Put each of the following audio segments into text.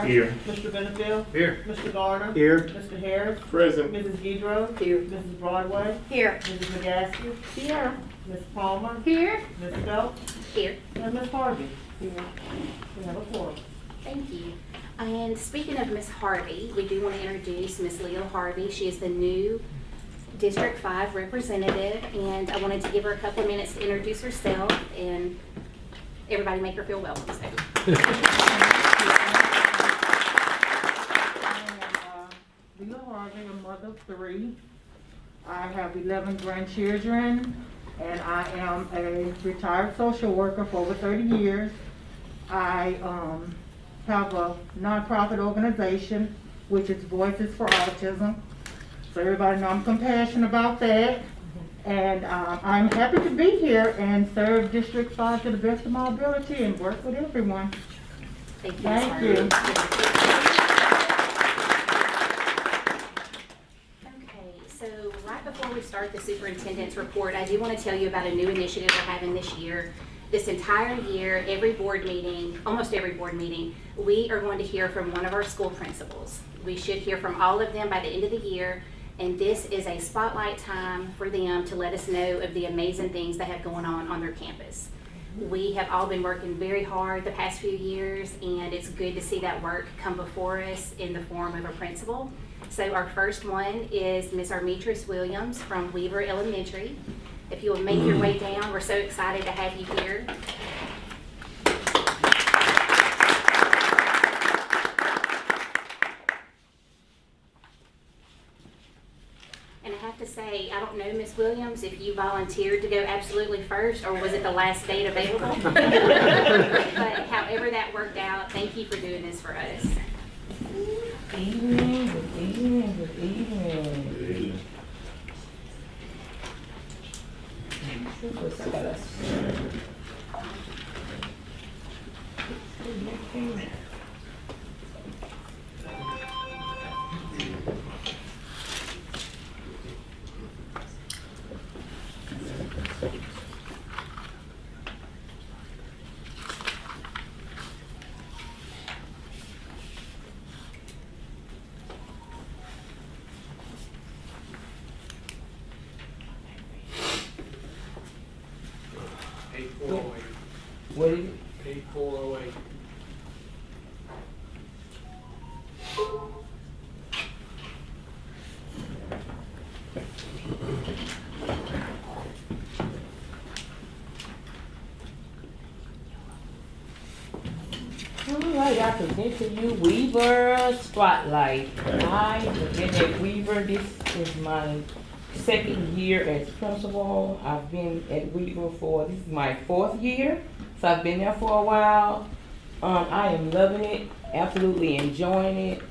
Myers. Here. Mr. Benefield. Here. Mr. Garner. Here. Mr. Harris. Present. Mrs. Guidrow. Here. Mrs. Broadway. Here. Mrs. McGaskey. Here. Ms. Palmer. Here. Ms. Phelps. Here. And Ms. Harvey. Here. We have a quorum. Thank you. And speaking of Ms. Harvey, we do want to introduce Ms. Leo Harvey. She is the new District 5 representative, and I wanted to give her a couple of minutes to introduce herself and everybody make her feel welcome. So. Leo Harvey, a mother of 3. I have 11 grandchildren, and I am a retired social worker for over 30 years. I have a nonprofit organization, which is Voices for Autism. So everybody know I'm compassionate about that. And I'm happy to be here and serve District 5 to the best of my ability and work with everyone. Thank you. Thank you. Okay, so right before we start the superintendent's report, I do want to tell you about a new initiative we're having this year. This entire year, every board meeting, almost every board meeting, we are going to hear from one of our school principals. We should hear from all of them by the end of the year, and this is a spotlight time for them to let us know of the amazing things they have going on their campus. We have all been working very hard the past few years, and it's good to see that work come before us in the form of a principal. So our first one is Ms. Armetris Williams from Weaver Elementary. If you will make your way down, we're so excited to have you here. And I have to say, I don't know, Ms. Williams, if you volunteered to go absolutely first, or was it the last date available? But however that worked out, thank you for doing this for us. Good evening, good evening, good evening. What is it? 8408. All right, I present to you Weaver Spotlight. I have been at Weaver. This is my second year as principal. I've been at Weaver this is my 4th year, so I've been there for a while. I am loving it, absolutely enjoying it.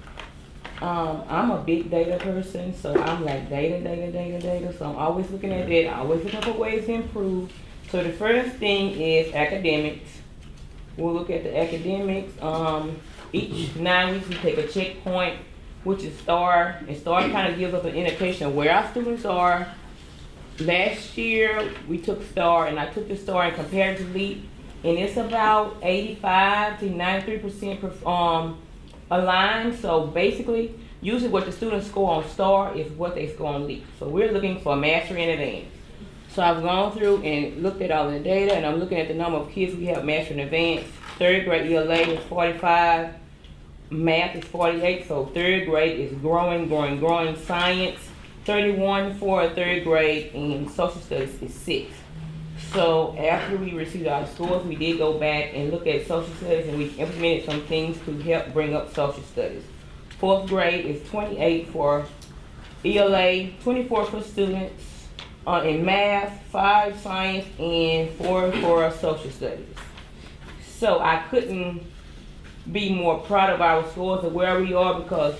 I'm a big data person, so I'm like data. So I'm always looking at that, always looking for ways to improve. So the first thing is academics. We'll look at the academics. Each 9 weeks we take a checkpoint, which is STAR, and STAR kind of gives us an indication of where our students are. Last year we took STAR, and I took the STAR and compared to LEAP, and it's about 85 to 93% aligned. So basically, usually what the students score on STAR is what they score on LEAP. So we're looking for mastery and advanced. So I've gone through and looked at all the data, and I'm looking at the number of kids we have mastery and advanced. 3rd grade ELA is 45, math is 48, so 3rd grade is growing. Science, 31 for 3rd grade, and social studies is 6. So after we received our scores, we did go back and look at social studies, and we implemented some things to help bring up social studies. 4th grade is 28 for ELA, 24 for students in math, 5 science, and 4 for social studies. So I couldn't be more proud of our scores of where we are, because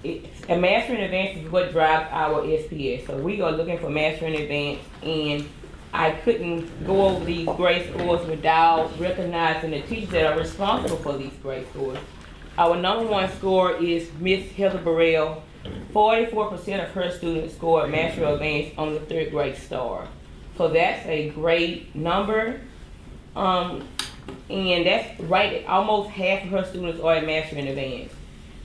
a mastery and advanced is what drives our SPS. So we are looking for mastery and advanced, and I couldn't go over these grade scores without recognizing the teachers that are responsible for these grade scores. Our number 1 score is Miss Heather Burrell. 44% of her students scored mastery or advanced on the 3rd grade STAR. So that's a great number. And that's right, almost half of her students are at Master in Advance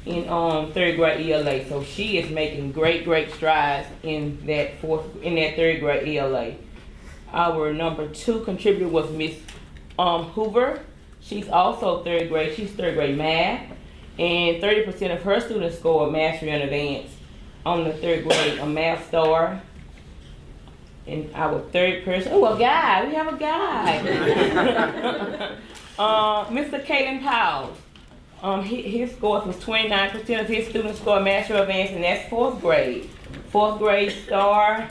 in third grade ELA. So she is making great strides in that third grade ELA. Our number 2 contributor was Miss Hoover. She's also third grade. She's third grade math, and 30% of her students scored Mastery in Advance on the third grade, a math star. And our third person, oh, a guy. We have a guy. Mr. Caden Powell. His scores was 29% of his students scored Master Advance, and that's 4th grade. 4th grade star.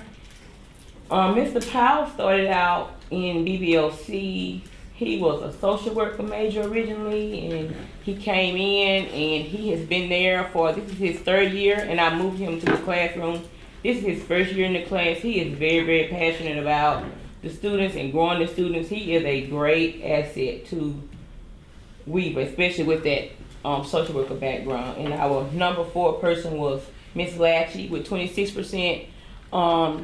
Mr. Powell started out in BBOC. He was a social worker major originally, and he came in, and he has been there for, this is his 3rd year, and I moved him to the classroom. This is his 1st year in the class. He is very passionate about the students and growing the students. He is a great asset to Weaver, especially with that social worker background. And our number 4 person was Miss Latchy with 26%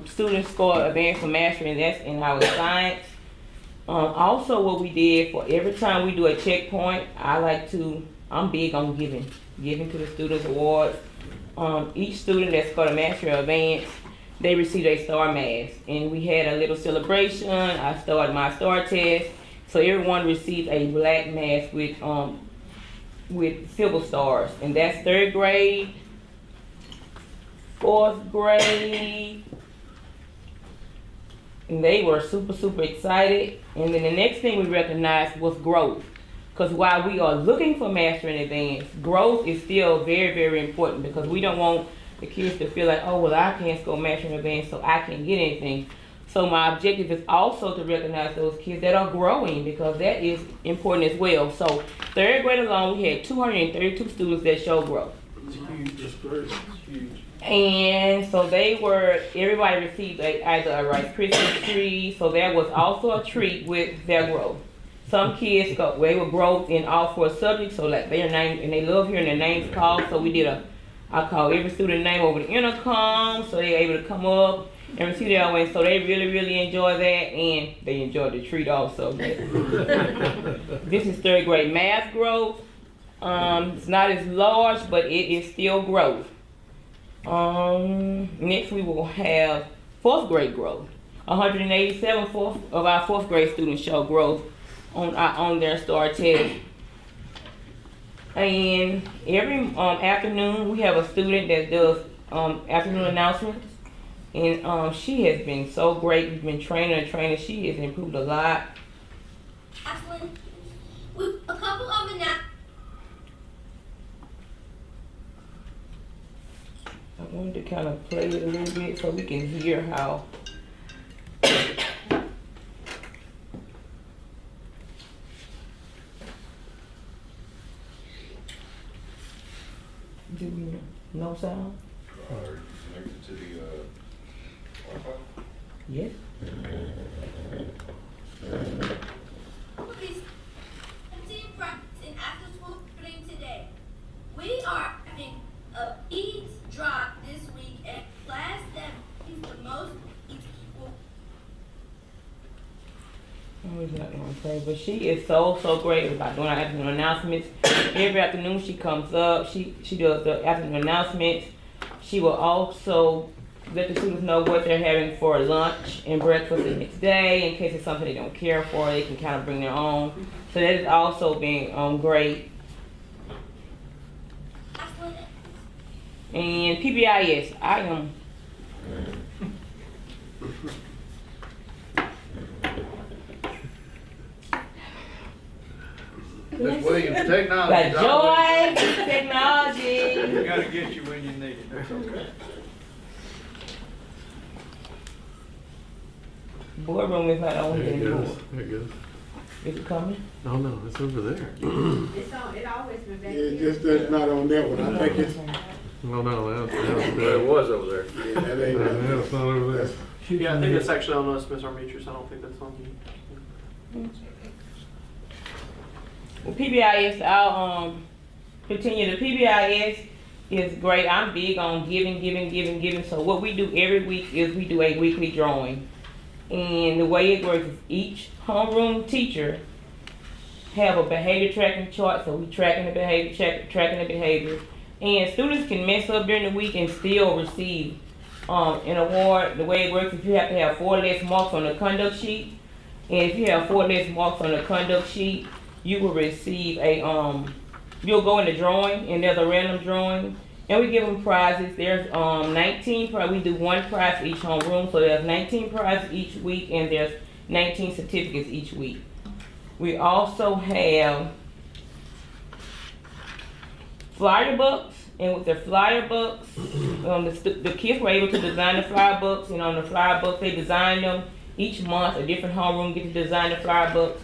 students score advanced for mastery, and that's in our science. Also, what we did for every time we do a checkpoint, I'm big on giving to the students awards. Each student that scored a mastery or advance, they received a star mask, and we had a little celebration. I started my star test, so everyone received a black mask with silver stars, and that's 3rd grade, 4th grade, and they were super excited. And then the next thing we recognized was growth, because while we are looking for master in advance, growth is still very important, because we don't want the kids to feel like, oh, well, I can't score master in advance, so I can't get anything. So my objective is also to recognize those kids that are growing, because that is important as well. So 3rd grade alone, we had 232 students that showed growth. It's huge. It's great. It's huge. And so everybody received either a Rice Krispies treat, so that was also a treat with their growth. Some kids they were growth in all 4 subjects, so like their name, and they love hearing their names called, so we did I called every student name over the intercom, so they were able to come up and receive their win. So they really enjoy that, and they enjoyed the treat also. This is 3rd grade math growth. It's not as large, but it is still growth. Next we will have 4th grade growth. 187 of our 4th grade students show growth on their STAR test. And every afternoon we have a student that does afternoon announcements, and she has been so great. We've been training her. She has improved a lot. Excellent. With a couple of announcements. I wanted to kind of play it a little bit so we can hear how. Do we no sound? Connected to the Wi-Fi? Yes. Please, team practice in after school putting today. We are having a eat drop this week at class that is the most equal. He's not gonna play, but she is so great about doing our afternoon announcements. Every afternoon she comes up, she does the afternoon announcements. She will also let the students know what they're having for lunch and breakfast the next day, in case it's something they don't care for, they can kind of bring their own. So that has also been great. And PBIS, I am. Miss Williams, technology. The joy of technology. We gotta get you when you need it. That's okay. Boardroom is not on here anymore. There it goes. Is it coming? No, it's over there. It's on, it always been back Yeah, just that's not on that one. I think it's, No, that's It was over there. yeah, that ain't. no, it's not over there. Yeah, I think that's actually on us, Miss Armetris. I don't think that's on you. Well, PBIS, I'll continue. The PBIS is great. I'm big on giving. So what we do every week is we do a weekly drawing. And the way it works is each homeroom teacher have a behavior tracking chart, so we tracking the behavior, tracking the behavior. And students can mess up during the week and still receive an award. The way it works is you have to have 4 less marks on the conduct sheet. And if you have 4 less marks on the conduct sheet, you will receive a, you'll go in the drawing, and there's a random drawing. And we give them prizes. There's 19 prizes. We do 1 prize for each homeroom, so there's 19 prizes each week, and there's 19 certificates each week. We also have flyer books, and with the flyer books, the kids were able to design the flyer books, and on the flyer books, they design them each month. A different homeroom gets to design the flyer books,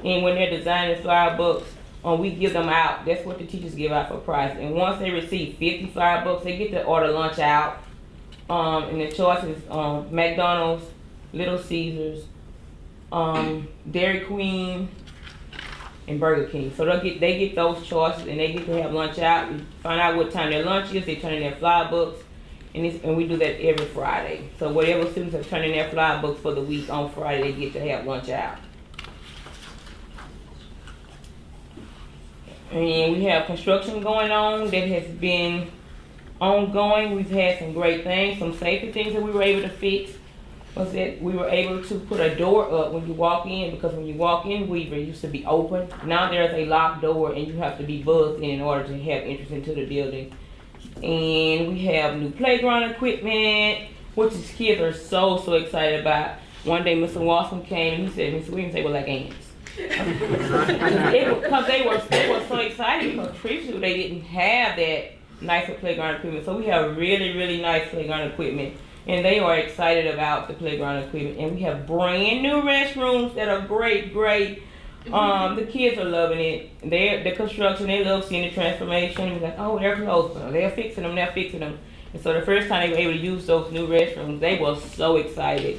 and when they're designing the flyer books, we give them out. That's what the teachers give out for prizes. And once they receive 50 flyer books, they get to order lunch out. And the choices, McDonald's, Little Caesars, Dairy Queen, and Burger King. So they get those choices, and they get to have lunch out. We find out what time their lunch is. They turn in their flyer books, and we do that every Friday. So whatever students have turned in their flyer books for the week on Friday, they get to have lunch out. And we have construction going on that has been ongoing. We've had some great things, some safety things that we were able to fix. Was that we were able to put a door up when you walk in, because when you walk in Weaver, it used to be open. Now there's a locked door, and you have to be buzzed in order to have entrance into the building. And we have new playground equipment, which the kids are so excited about. One day Mr. Watson came and he said, Mr. Williams, they were like ants. Because they were so excited, because previously they didn't have that nicer playground equipment. So we have really nice playground equipment, and they are excited about the playground equipment. And we have brand new restrooms that are great. The kids are loving it. The construction, they love seeing the transformation. We're like, oh, they're close. They're fixing them. And so the first time they were able to use those new restrooms, they were so excited.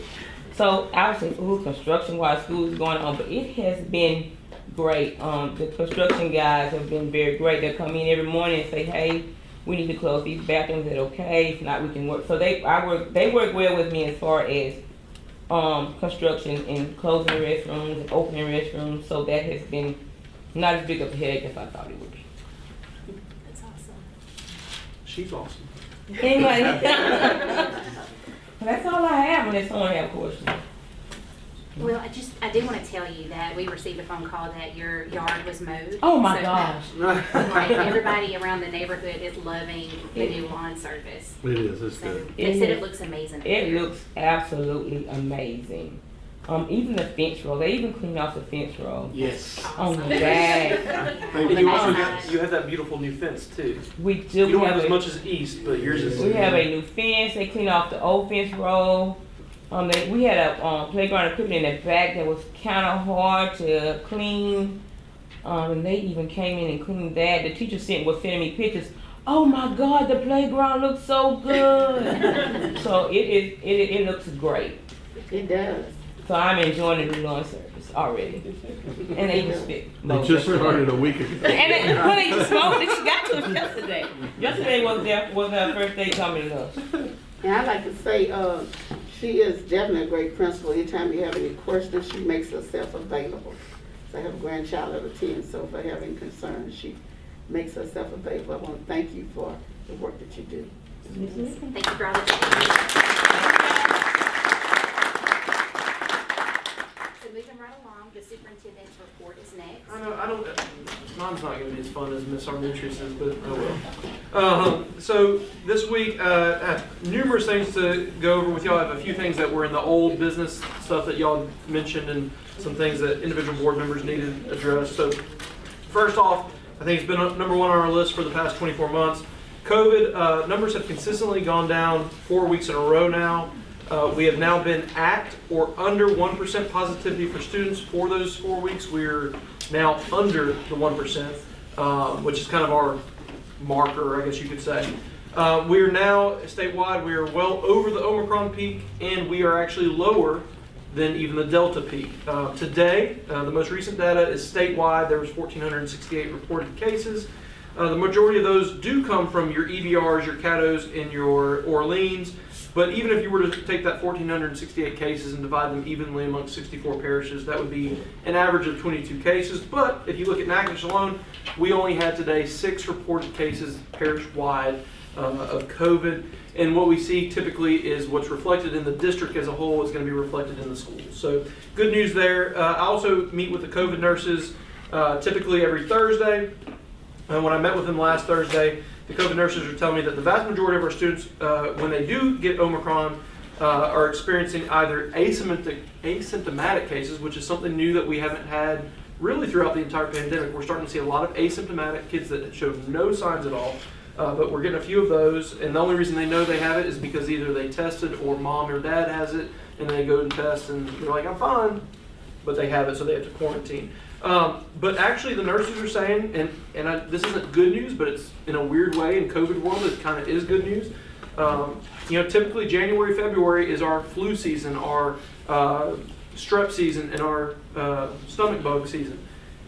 So I would say, ooh, construction while school is going on, but it has been great. The construction guys have been very great. They come in every morning and say, hey, we need to close these bathrooms. Is that okay? If not, we can work. So they work well with me as far as construction and closing restrooms and opening restrooms. So that has been not as big of a headache as I thought it would be. That's awesome. She's awesome. Anyway. That's all I have unless someone have questions. Well, I did want to tell you that we received a phone call that your yard was mowed. Oh my gosh. Like everybody around the neighborhood is loving the new lawn service. It is, it's So good. they said it looks amazing. It looks absolutely amazing. Even the fence row, they even cleaned off the fence row. Yes. On the back. And you also have that beautiful new fence too. We do. You don't have as much as East, but yours is. We have a new fence. They cleaned off the old fence row. We had a playground equipment in the back that was kind of hard to clean. And they even came in and cleaned that. The teacher was sending me pictures. Oh my God, the playground looks so good. So it looks great. It does. So I'm enjoying the new lawn service already. And they even spit. They just started a week ago. And they just smoked. They got to us yesterday. Yesterday was our first day coming to us. And I'd like to say, she is definitely a great principal. Anytime you have any questions, she makes herself available. So I have a grandchild of 10, so if I have any concerns, she makes herself available. I want to thank you for the work that you do. Thank you for all that you do. So moving right along, the superintendent's report is next. I don't, mine's not going to be as fun as Miss Armetris' but oh well. So this week, I have numerous things to go over with y'all. I have a few things that were in the old business stuff that y'all mentioned, and some things that individual board members needed addressed. So first off, I think it's been number one on our list for the past 24 months. COVID numbers have consistently gone down 4 weeks in a row now. We have now been at or under 1% positivity for students for those 4 weeks. We're now under the 1%, which is kind of our marker, I guess you could say. We are now statewide, we are well over the Omicron peak, and we are actually lower than even the Delta peak. Today, the most recent data is statewide. There was 1,468 reported cases. The majority of those do come from your EBRs, your Catos, and your Orleans. But even if you were to take that 1,468 cases and divide them evenly amongst 64 parishes, that would be an average of 22 cases. But if you look at Natchitoches alone, we only had today 6 reported cases parish-wide of COVID. And what we see typically is what's reflected in the district as a whole is going to be reflected in the schools. So good news there. I also meet with the COVID nurses typically every Thursday. And when I met with them last Thursday, the COVID nurses are telling me that the vast majority of our students, when they do get Omicron, are experiencing either asymptomatic cases, which is something new that we haven't had really throughout the entire pandemic. We're starting to see a lot of asymptomatic kids that show no signs at all. But we're getting a few of those, and the only reason they know they have it is because either they tested or mom or dad has it, and they go and test, and they're like, I'm fine, but they have it, so they have to quarantine. But actually, the nurses are saying, and this isn't good news, but it's in a weird way in COVID world, it kind of is good news. You know, typically January, February is our flu season, our strep season, and our stomach bug season.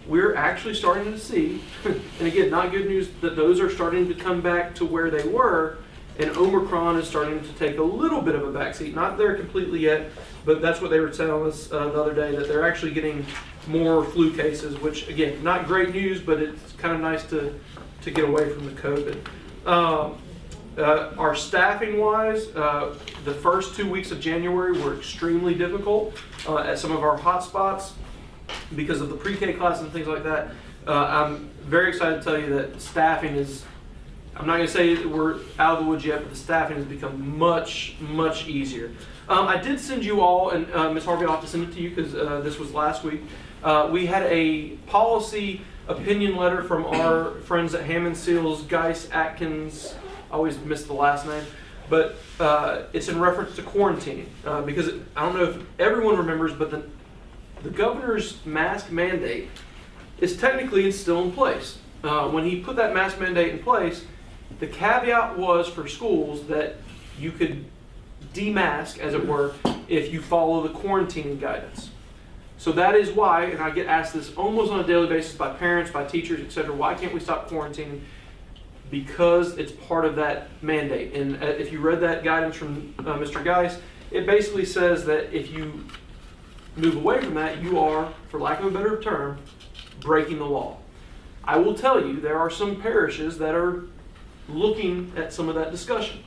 We're actually starting to see, and again, not good news, that those are starting to come back to where they were, and Omicron is starting to take a little bit of a backseat. Not there completely yet, but that's what they were telling us the other day, that they're actually getting more flu cases, which again, not great news, but it's kind of nice to get away from the COVID. Our staffing wise, the first 2 weeks of January were extremely difficult at some of our hot spots because of the pre-K class and things like that. I'm very excited to tell you that staffing is, I'm not going to say that we're out of the woods yet, but the staffing has become much, much easier. I did send you all, and Ms. Harvey, I'll have to send it to you because this was last week. We had a policy opinion letter from our friends at Hammond Seals, Geis, Atkins, I always miss the last name, but it's in reference to quarantining because I don't know if everyone remembers, but the governor's mask mandate is technically it's still in place. When he put that mask mandate in place, the caveat was for schools that you could demask, as it were, if you follow the quarantine guidance. So that is why, and I get asked this almost on a daily basis by parents, by teachers, etc., why can't we stop quarantining? Because it's part of that mandate. And if you read that guidance from Mr. Geis, it basically says that if you move away from that, you are, for lack of a better term, breaking the law. I will tell you, there are some parishes that are looking at some of that discussion.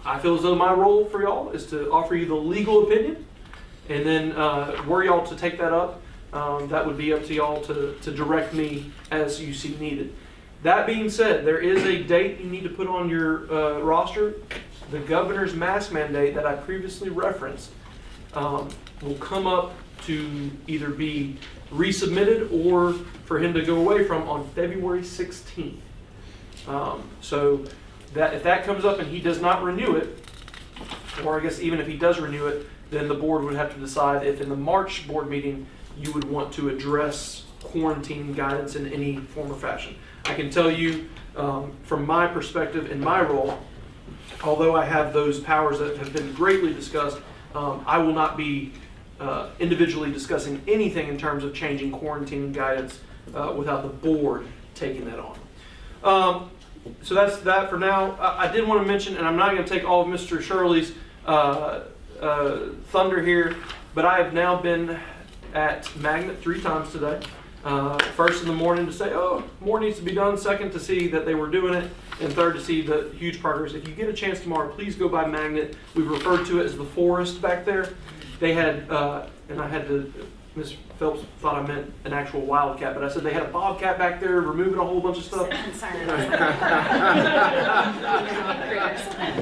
I feel as though my role for y'all is to offer you the legal opinion, and then were y'all to take that up, that would be up to y'all to direct me as you see needed. That being said, there is a date you need to put on your roster. The governor's mask mandate that I previously referenced will come up to either be resubmitted or for him to go away from on February 16th. So that if that comes up and he does not renew it, or I guess even if he does renew it, then the board would have to decide if in the March board meeting you would want to address quarantine guidance in any form or fashion. I can tell you from my perspective in my role, although I have those powers that have been greatly discussed, I will not be individually discussing anything in terms of changing quarantine guidance without the board taking that on. So that's that for now. I did want to mention, and I'm not going to take all of Mr. Shirley's thunder here, but I have now been at Magnet 3 times today. First in the morning to say, oh, more needs to be done. Second, to see that they were doing it. And third, to see the huge progress. If you get a chance tomorrow, please go by Magnet. We've referred to it as the forest back there. They had, and I had to, Ms. Phelps thought I meant an actual wildcat, but I said they had a bobcat back there removing a whole bunch of stuff.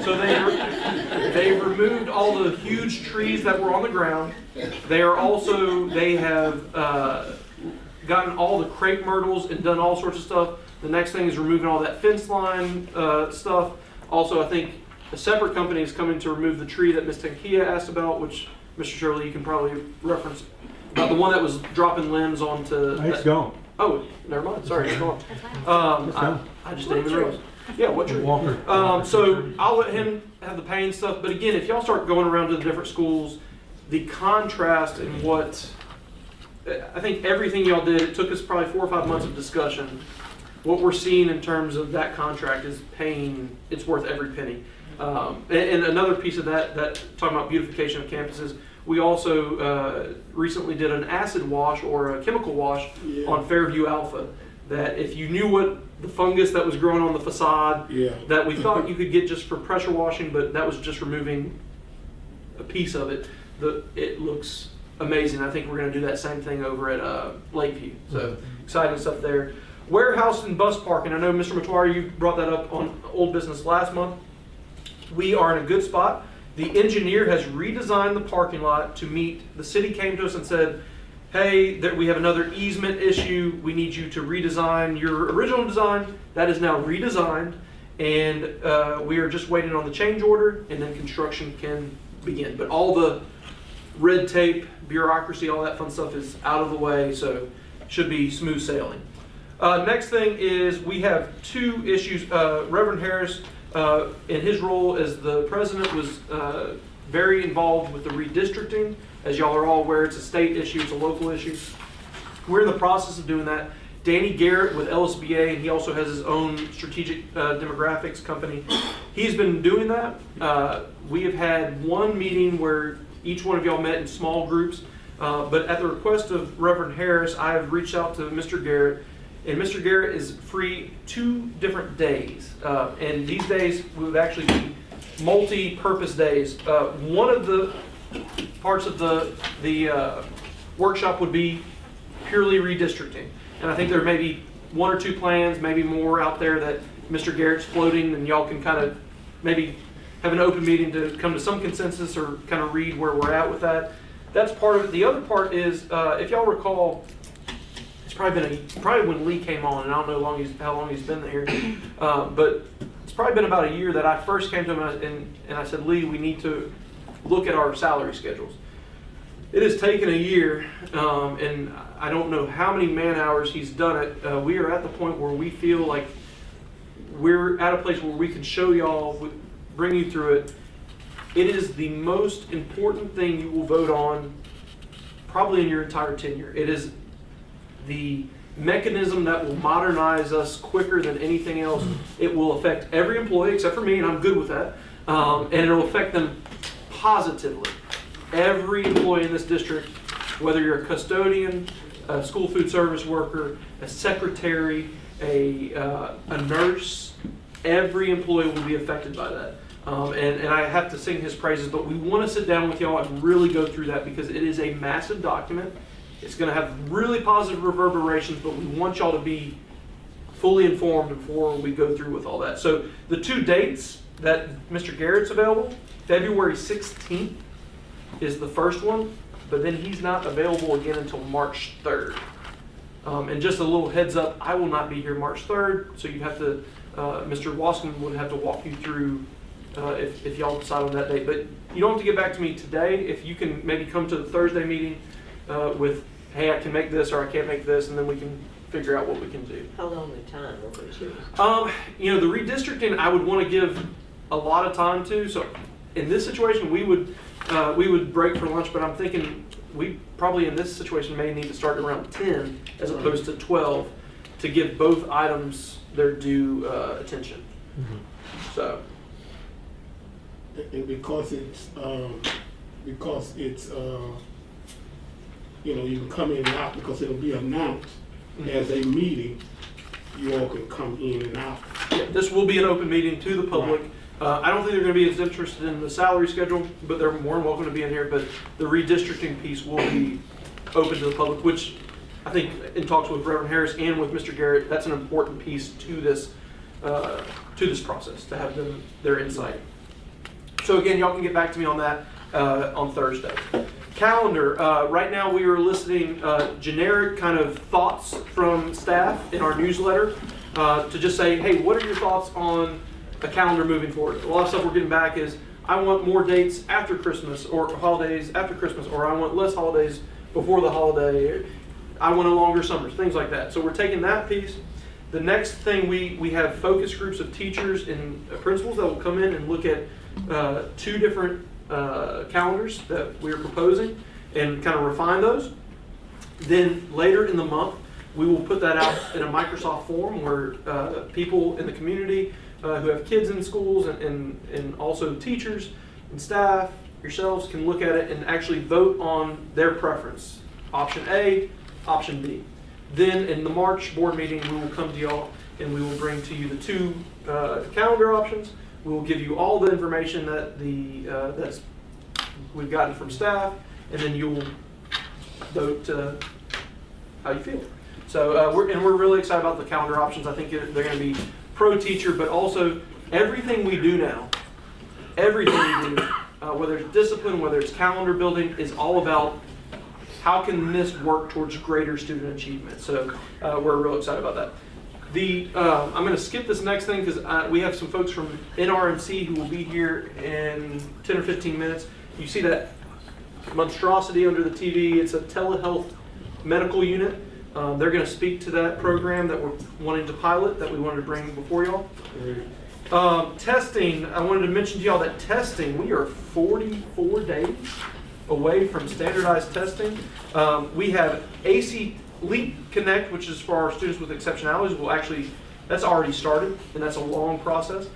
So they removed all the huge trees that were on the ground. They have gotten all the crepe myrtles and done all sorts of stuff. The next thing is removing all that fence line stuff. Also, I think a separate company is coming to remove the tree that Ms. Tankia asked about, which Mr. Shirley, you can probably reference. About the one that was dropping limbs onto... It's gone. Oh, never mind. Sorry, it's gone. I just didn't even realize. Yeah, what tree? Walker. So I'll let him have the pain stuff. But again, if y'all start going around to the different schools, the contrast in what... I think everything y'all did, it took us probably 4 or 5 months of discussion what we're seeing in terms of that contract is paying, it's worth every penny. And another piece of that talking about beautification of campuses, we also recently did an acid wash or a chemical wash on Fairview Alpha. That if you knew what the fungus that was growing on the facade, that we thought you could get just for pressure washing, but that was just removing a piece of it. It looks amazing. I think we're going to do that same thing over at Lakeview. So exciting stuff there. Warehouse and bus parking. I know Mr. Matuari, you brought that up on Old Business last month. We are in a good spot. The engineer has redesigned the parking lot to meet. The city came to us and said, hey, we have another easement issue. We need you to redesign your original design. That is now redesigned, and we are just waiting on the change order, and then construction can begin. But all the red tape, bureaucracy, all that fun stuff is out of the way, so should be smooth sailing. Next thing is we have two issues. Reverend Harris, in his role as the president, was very involved with the redistricting. As y'all are all aware, it's a state issue, it's a local issue. We're in the process of doing that. Danny Garrett with LSBA, and he also has his own strategic demographics company. He's been doing that. We have had one meeting where each one of y'all met in small groups, but at the request of Reverend Harris, I have reached out to Mr. Garrett, and Mr. Garrett is free 2 different days. And these days would actually be multi-purpose days. One of the parts of the workshop would be purely redistricting. And I think there may be 1 or 2 plans, maybe more out there that Mr. Garrett's floating, and y'all can kind of maybe have an open meeting to come to some consensus or kind of read where we're at with that. That's part of it. The other part is, if y'all recall, it's probably when Lee came on, and I don't know how long he's been here, but it's probably been about a year that I first came to him and I said, Lee, we need to look at our salary schedules. It has taken a year, and I don't know how many man hours he's done it. We are at the point where we feel like we're at a place where we can show y'all, bring you through it. It is the most important thing you will vote on probably in your entire tenure. It is the mechanism that will modernize us quicker than anything else. It will affect every employee except for me, and I'm good with that. And it will affect them positively. Every employee in this district, whether you're a custodian, a school food service worker, a secretary, a nurse, every employee will be affected by that. And I have to sing his praises, but we want to sit down with y'all and really go through that because it is a massive document. It's going to have really positive reverberations, but we want y'all to be fully informed before we go through with all that. So the 2 dates that Mr. Garrett's available, February 16th is the first one, but then he's not available again until March 3rd. And just a little heads up, I will not be here March 3rd, so you have to, Mr. Wasson would have to walk you through if y'all decide on that date. But you don't have to get back to me today. If you can maybe come to the Thursday meeting with, hey, I can make this or I can't make this, and then we can figure out what we can do. How long the time will we choose? You know, the redistricting I would want to give a lot of time to. So in this situation, we would break for lunch, but I'm thinking we probably in this situation may need to start around 10 as opposed to 12 to give both items their due attention. So. And because it's you know, you can come in and out because it'll be announced as a meeting. You all can come in and out. Yeah, this will be an open meeting to the public. Right. I don't think they're going to be as interested in the salary schedule, but they're more than welcome to be in here. But the redistricting piece will be open to the public, which I think in talks with Reverend Harris and with Mr. Garrett, that's an important piece to this process, to have their insight. So again, y'all can get back to me on that on Thursday. Calendar, right now we are eliciting generic kind of thoughts from staff in our newsletter to just say, hey, what are your thoughts on a calendar moving forward? A lot of stuff we're getting back is, I want more dates after Christmas or holidays after Christmas, or I want less holidays before the holiday. I want a longer summer, things like that. So we're taking that piece. The next thing, we have focus groups of teachers and principals that will come in and look at 2 different calendars that we're proposing and kind of refine those. Then later in the month, We will put that out in a Microsoft form where people in the community who have kids in schools and also teachers and staff, yourselves, can look at it and actually vote on their preference. Option A, option B. Then in the March board meeting, we will come to y'all and we will bring to you the two calendar options. We will give you all the information that that's we've gotten from staff, and then you'll vote how you feel. So we're really excited about the calendar options. I think they're going to be pro teacher, but also everything we do now, everything we do, whether it's discipline, whether it's calendar building, is all about how can this work towards greater student achievement. So we're real excited about that. I'm going to skip this next thing because we have some folks from NRMC who will be here in 10 or 15 minutes. You see that monstrosity under the TV. It's a telehealth medical unit. They're going to speak to that program that we're wanting to pilot, that we wanted to bring before y'all. Testing, I wanted to mention to y'all that testing, we are 44 days away from standardized testing. We have AC Leap Connect, which is for our students with exceptionalities. That's already started, and that's a long process.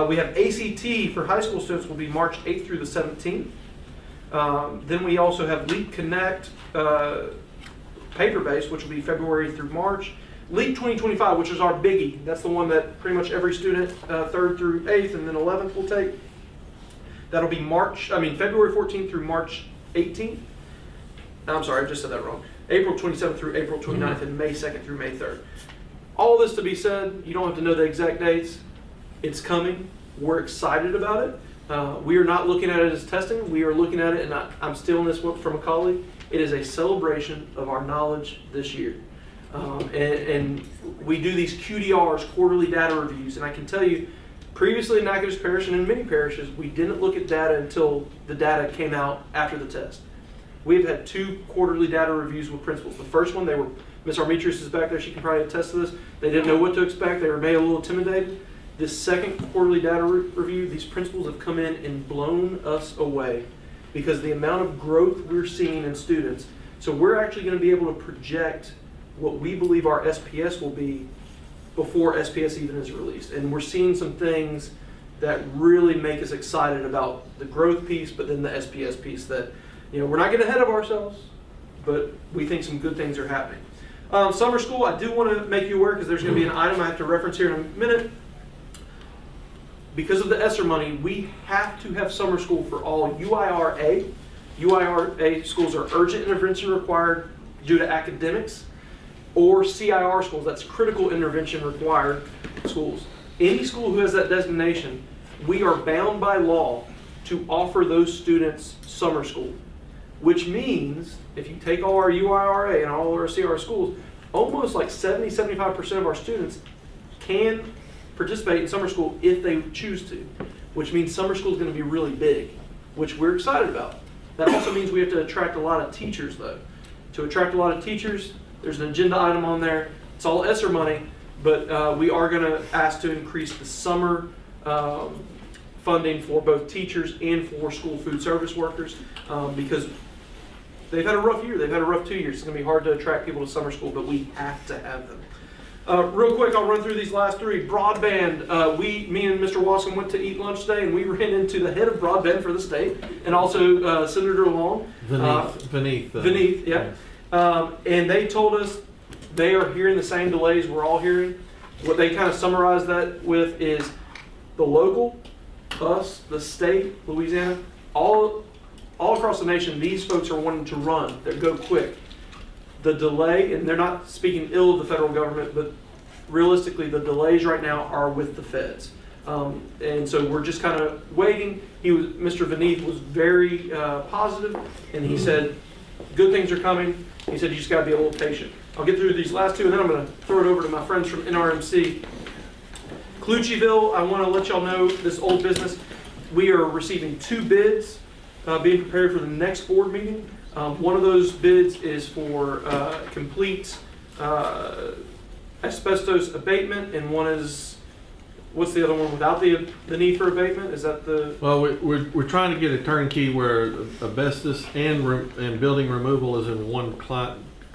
We have ACT for high school students will be March 8th through the 17th. Then we also have Leap Connect paper-based, which will be February through March. Leap 2025, which is our biggie. That's the one that pretty much every student 3rd through 8th and then 11th will take. That'll be February 14th through March 18th. I'm sorry, I just said that wrong. April 27th through April 29th and May 2nd through May 3rd. All this to be said, you don't have to know the exact dates. It's coming. We're excited about it. We are not looking at it as testing. We are looking at it, and I'm stealing this from a colleague, it is a celebration of our knowledge this year. And we do these QDRs, quarterly data reviews, and I can tell you, previously in Natchitoches Parish and in many parishes, we didn't look at data until the data came out after the test. We've had 2 quarterly data reviews with principals. The first one, Ms. Armetris is back there, she can probably attest to this. They didn't know what to expect, they were maybe a little intimidated. This second quarterly data review, these principals have come in and blown us away because the amount of growth we're seeing in students. So we're actually going to be able to project what we believe our SPS will be before SPS even is released. And we're seeing some things that really make us excited about the growth piece, but then the SPS piece that, we're not getting ahead of ourselves, but we think some good things are happening. Summer school, I do want to make you aware because there's going to be an item I have to reference here in a minute. Because of the ESSER money, we have to have summer school for all UIRA. UIRA schools are urgent intervention required due to academics, or CIR schools, that's critical intervention required schools. Any school who has that designation, we are bound by law to offer those students summer school, which means if you take all our UIRA and all our CIR schools, almost like 70-75% of our students can participate in summer school if they choose to, which means summer school is going to be really big, which we're excited about. That also means we have to attract a lot of teachers, though. To attract a lot of teachers, there's an agenda item on there. It's all ESSER money, but we are going to ask to increase the summer funding for both teachers and for school food service workers because they've had a rough year. They've had a rough 2 years. It's going to be hard to attract people to summer school, but we have to have them. Real quick, I'll run through these last 3. Broadband, me and Mr. Wasson went to eat lunch today, and we ran into the head of broadband for the state, and also Senator Long. Vineeth, yeah. And they told us they are hearing the same delays we're all hearing. What they kind of summarized that with is the local, us, the state, Louisiana, all across the nation, these folks are wanting to run. They go quick. The delay, and they're not speaking ill of the federal government, but realistically, the delays right now are with the feds. And so we're just kind of waiting. Mr. Vineeth was very positive, and he said, good things are coming. He said, you just got to be a little patient. I'll get through these last 2, and then I'm going to throw it over to my friends from NRMC. Clutcheville, I want to let y'all know, this old business, we are receiving 2 bids, being prepared for the next board meeting. One of those bids is for complete asbestos abatement, and one is, what's the other one without the need for abatement? Is that the? Well, we're trying to get a turnkey where asbestos and building removal is in one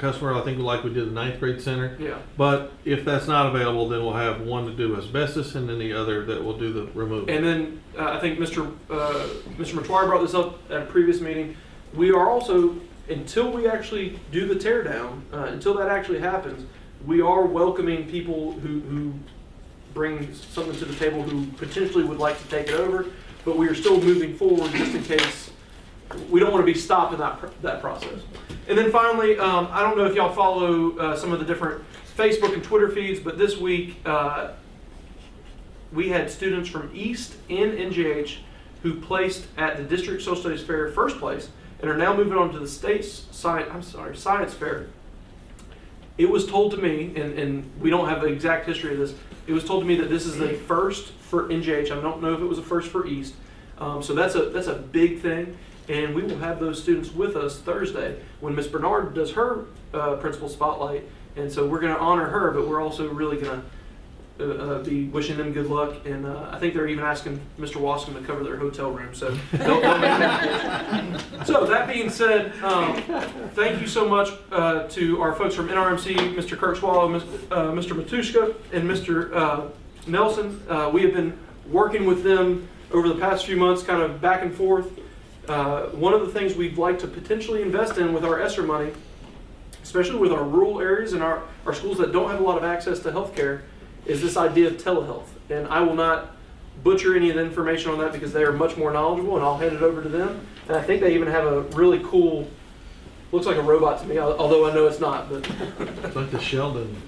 customer, I think like we did the 9th grade center. Yeah. But if that's not available, then we'll have one to do asbestos and then the other that will do the removal. And then I think Mr. McTwire brought this up at a previous meeting. We are also, until we actually do the tear down, until that actually happens, we are welcoming people who bring something to the table who potentially would like to take it over, but we are still moving forward just in case. We don't want to be stopped in that process. And then finally, I don't know if y'all follow some of the different Facebook and Twitter feeds, but this week we had students from East and NGH who placed at the District Social Studies Fair first place and are now moving on to the state science fair. It was told to me, and we don't have the exact history of this, it was told to me that this is a first for NGH. I don't know if it was a first for East. So that's a big thing. And we will have those students with us Thursday when Ms. Bernard does her principal spotlight. And so we're going to honor her, but we're also really going to be wishing them good luck. And I think they're even asking Mr. Wascom to cover their hotel room. So they'll make that. So that being said, thank you so much to our folks from NRMC, Mr. Kirk Swallow, Mr. Matushka, and Mr. Nelson. We have been working with them over the past few months, kind of back and forth. One of the things we'd like to potentially invest in with our ESSER money, especially with our rural areas and our schools that don't have a lot of access to healthcare, is this idea of telehealth. And I will not butcher any of the information on that because they are much more knowledgeable, and I'll hand it over to them. And I think they even have a really cool, looks like a robot to me, although I know it's not. But It's like the Sheldon.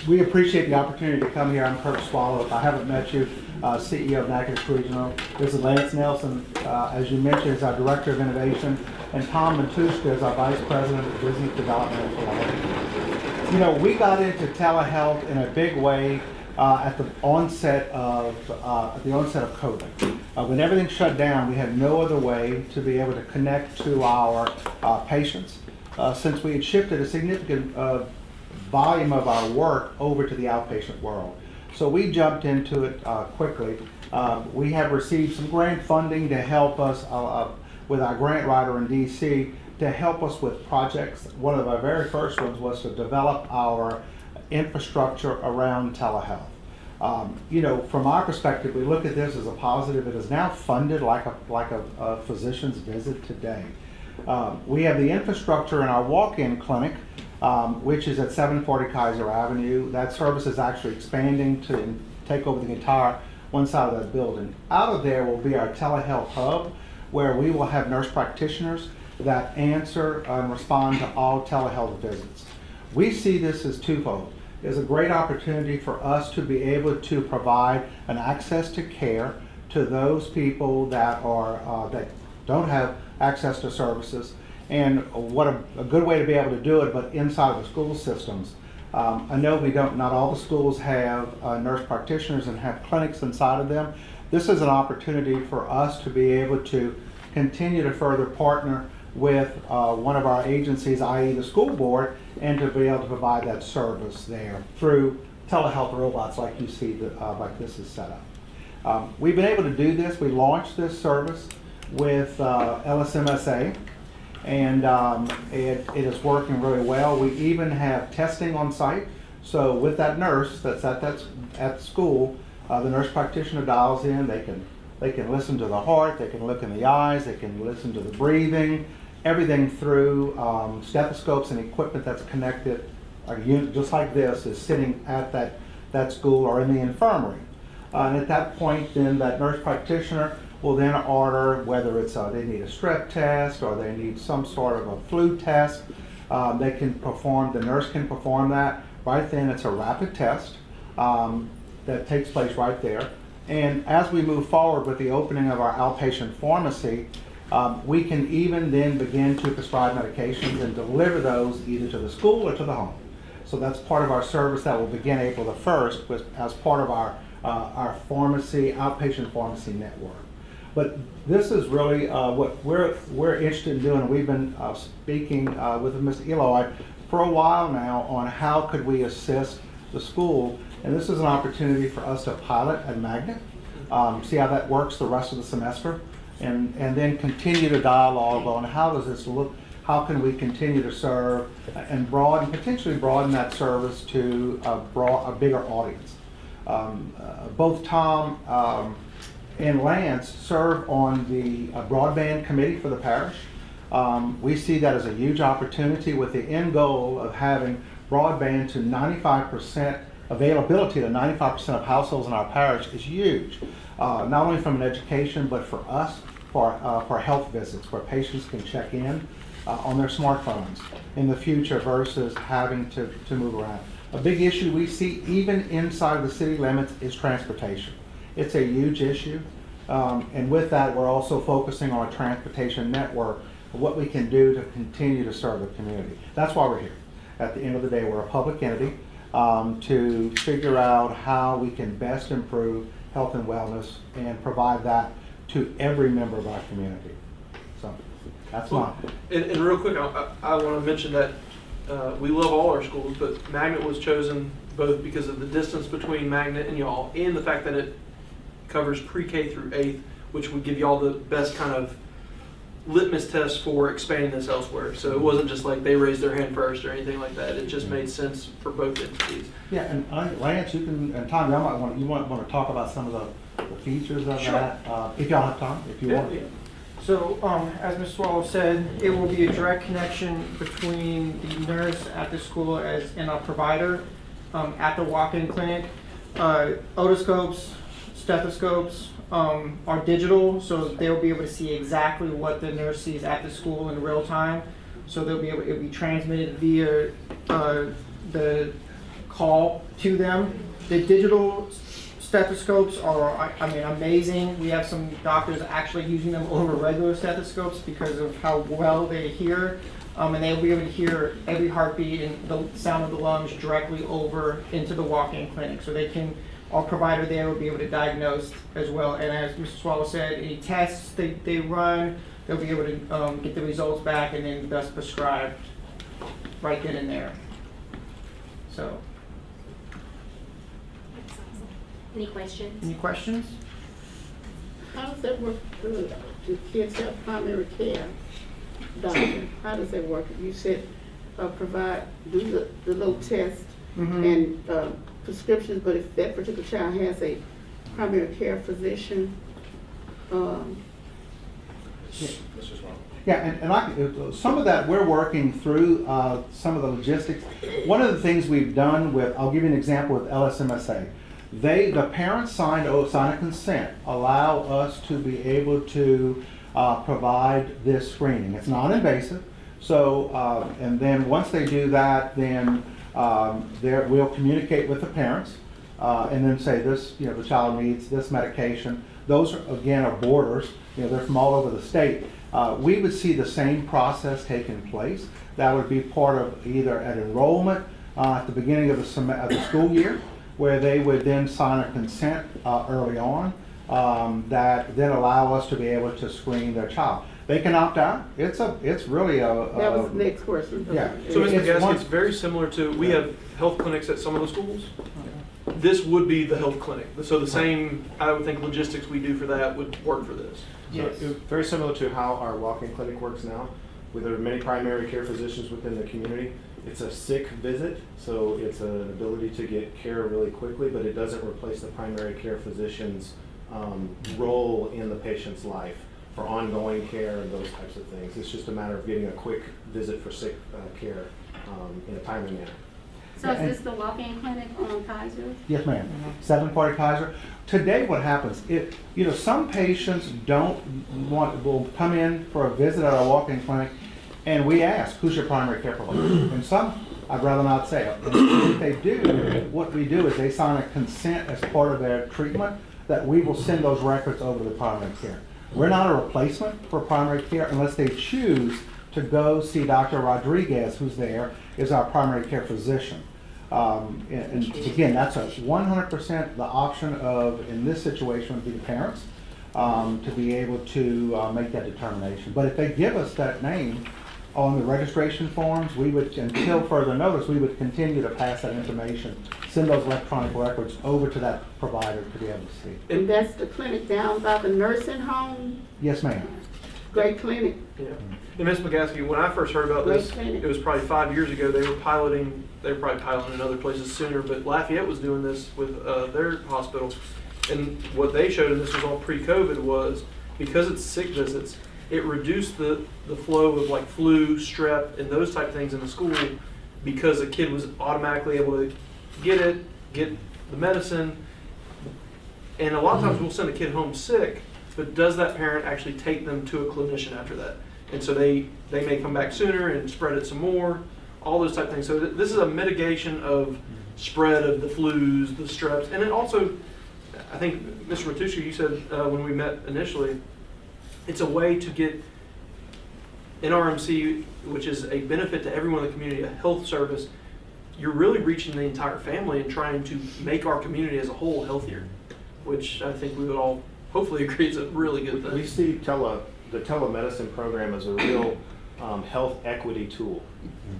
We appreciate the opportunity to come here. I'm Kirk Swallow. If I haven't met you, CEO of Natchitoches Regional. This is Lance Nelson, as you mentioned, is our Director of Innovation, and Tom Matushka is our Vice President of Business Development and Philanthropy. You know, we got into telehealth in a big way at the onset of COVID. When everything shut down, we had no other way to be able to connect to our patients, since we had shifted a significant volume of our work over to the outpatient world. So we jumped into it quickly. We have received some grant funding to help us with our grant writer in DC to help us with projects. One of our very first ones was to develop our infrastructure around telehealth. You know, from our perspective, we look at this as a positive. It is now funded like a physician's visit today. We have the infrastructure in our walk-in clinic, which is at 740 Kaiser Avenue. That service is actually expanding to take over the entire one side of that building. Out of there will be our telehealth hub, where we will have nurse practitioners that answer and respond to all telehealth visits. We see this as twofold. There's a great opportunity for us to be able to provide an access to care to those people that that don't have access to services, and what a good way to be able to do it, but inside of the school systems. I know not all the schools have nurse practitioners and have clinics inside of them. This is an opportunity for us to be able to continue to further partner with one of our agencies, i.e. the school board, and to be able to provide that service there through telehealth robots like you see, like this is set up. We've been able to do this. We launched this service with LSMSA, and it is working really well. We even have testing on site. So with that nurse that's at school, the nurse practitioner dials in. They can listen to the heart. They can look in the eyes. They can listen to the breathing. Everything through stethoscopes and equipment that's connected, a unit just like this is sitting at that school or in the infirmary. And at that point, then that nurse practitioner will then order whether it's they need a strep test or they need some sort of a flu test. The nurse can perform that right then. It's a rapid test that takes place right there. And as we move forward with the opening of our outpatient pharmacy, we can even then begin to prescribe medications and deliver those either to the school or to the home. So that's part of our service that will begin April the 1st as part of our pharmacy, outpatient pharmacy network. But this is really what we're interested in doing. We've been speaking with Mr. Eloy for a while now on how could we assist the school, and this is an opportunity for us to pilot at Magnet, see how that works the rest of the semester, and then continue to dialogue on how does this look how can we continue to serve and potentially broaden that service to a bigger audience. Both Tom and Lance serve on the broadband committee for the parish. We see that as a huge opportunity with the end goal of having broadband to 95%, availability to 95% of households in our parish is huge. Not only from an education, but for us, for health visits, where patients can check in on their smartphones in the future versus having to move around. A big issue we see even inside the city limits is transportation. It's a huge issue. And with that, we're also focusing on a transportation network, what we can do to continue to serve the community. That's why we're here. At the end of the day, we're a public entity to figure out how we can best improve health and wellness and provide that to every member of our community. So that's mine. And real quick, I want to mention that we love all our schools, but Magnet was chosen both because of the distance between Magnet and y'all and the fact that it covers pre-K through 8th, which would give y'all the best kind of litmus test for expanding this elsewhere. So it wasn't just like they raised their hand first or anything like that. It just made sense for both entities. Yeah, and Lance, you can, and Tom, you might want to talk about some of the features of that, if y'all have time, if you want. Yeah. So, as Ms. Swallow said, it will be a direct connection between the nurse at the school and a provider at the walk-in clinic. Otoscopes, stethoscopes are digital, so they'll be able to see exactly what the nurse sees at the school in real time. So they'll be able, it'll be transmitted via the call to them. The digital stethoscopes are, I mean, amazing. We have some doctors actually using them over regular stethoscopes because of how well they hear. And they'll be able to hear every heartbeat and the sound of the lungs directly over into the walk-in clinic. So they can, our provider there will be able to diagnose as well. And as Mr. Swallow said, any tests they run, they'll be able to get the results back and then thus prescribe right then and there. So. Any questions? Any questions? How does that work? Do kids have primary care? Doctor, how does that work? You said do the little test and prescriptions, but if that particular child has a primary care physician, Yeah, and some of that we're working through some of the logistics. One of the things we've done with, I'll give you an example with LSMSA. The parents sign a consent, allow us to be able to provide this screening. It's non-invasive, so and then once they do that, then we'll communicate with the parents and then say this, the child needs this medication. Those again are borders, they're from all over the state. We would see the same process taking place. That would be part of either an enrollment at the beginning of the school year, where they would then sign a consent early on that then allow us to be able to screen their child. They can opt out. It's really a that was the next question. Yeah. So Mr. Gaskin, it's very similar to, we have health clinics at some of the schools. This would be the health clinic. So the same, I would think, logistics we do for that would work for this. Yes. So very similar to how our walk-in clinic works now. There are many primary care physicians within the community. It's a sick visit, so it's an ability to get care really quickly, but it doesn't replace the primary care physician's role in the patient's life for ongoing care and those types of things. It's just a matter of getting a quick visit for sick care in a timely manner. So is this the walk-in clinic on Kaiser? Yes, ma'am. 740 Kaiser. Today, what happens? Some patients will come in for a visit at our walk-in clinic, and we ask, "Who's your primary care provider?" And some, I'd rather not say it. And if they do, what we do is they sign a consent as part of their treatment that we will send those records over to the primary care. We're not a replacement for primary care unless they choose to go see Dr. Rodriguez, who's there, is our primary care physician. And again, that's a 100% the option of, in this situation, would be the parents to be able to make that determination. But if they give us that name on the registration forms, we would, until further notice, we would continue to pass that information, send those electronic records over to that provider to be able to see. And that's the clinic down by the nursing home? Yes, ma'am. Great clinic. Yeah. And Ms. McGaskey, when I first heard about this, it was probably 5 years ago. They were probably piloting in other places sooner, but Lafayette was doing this with their hospital. And what they showed, and this was all pre-COVID, was because it's sick visits, it reduced the flow of like flu, strep, and those type of things in the school because a kid was automatically able to get the medicine. And a lot of times we'll send a kid home sick, but does that parent actually take them to a clinician after that? And so they may come back sooner and spread it some more, all those type of things. So this is a mitigation of spread of the flus, the streps, and it also, I think, Mr. Matuska, you said when we met initially, it's a way to get NRMC, which is a benefit to everyone in the community, a health service. You're really reaching the entire family and trying to make our community as a whole healthier, which I think we would all hopefully agree is a really good thing. We see the telemedicine program as a real health equity tool.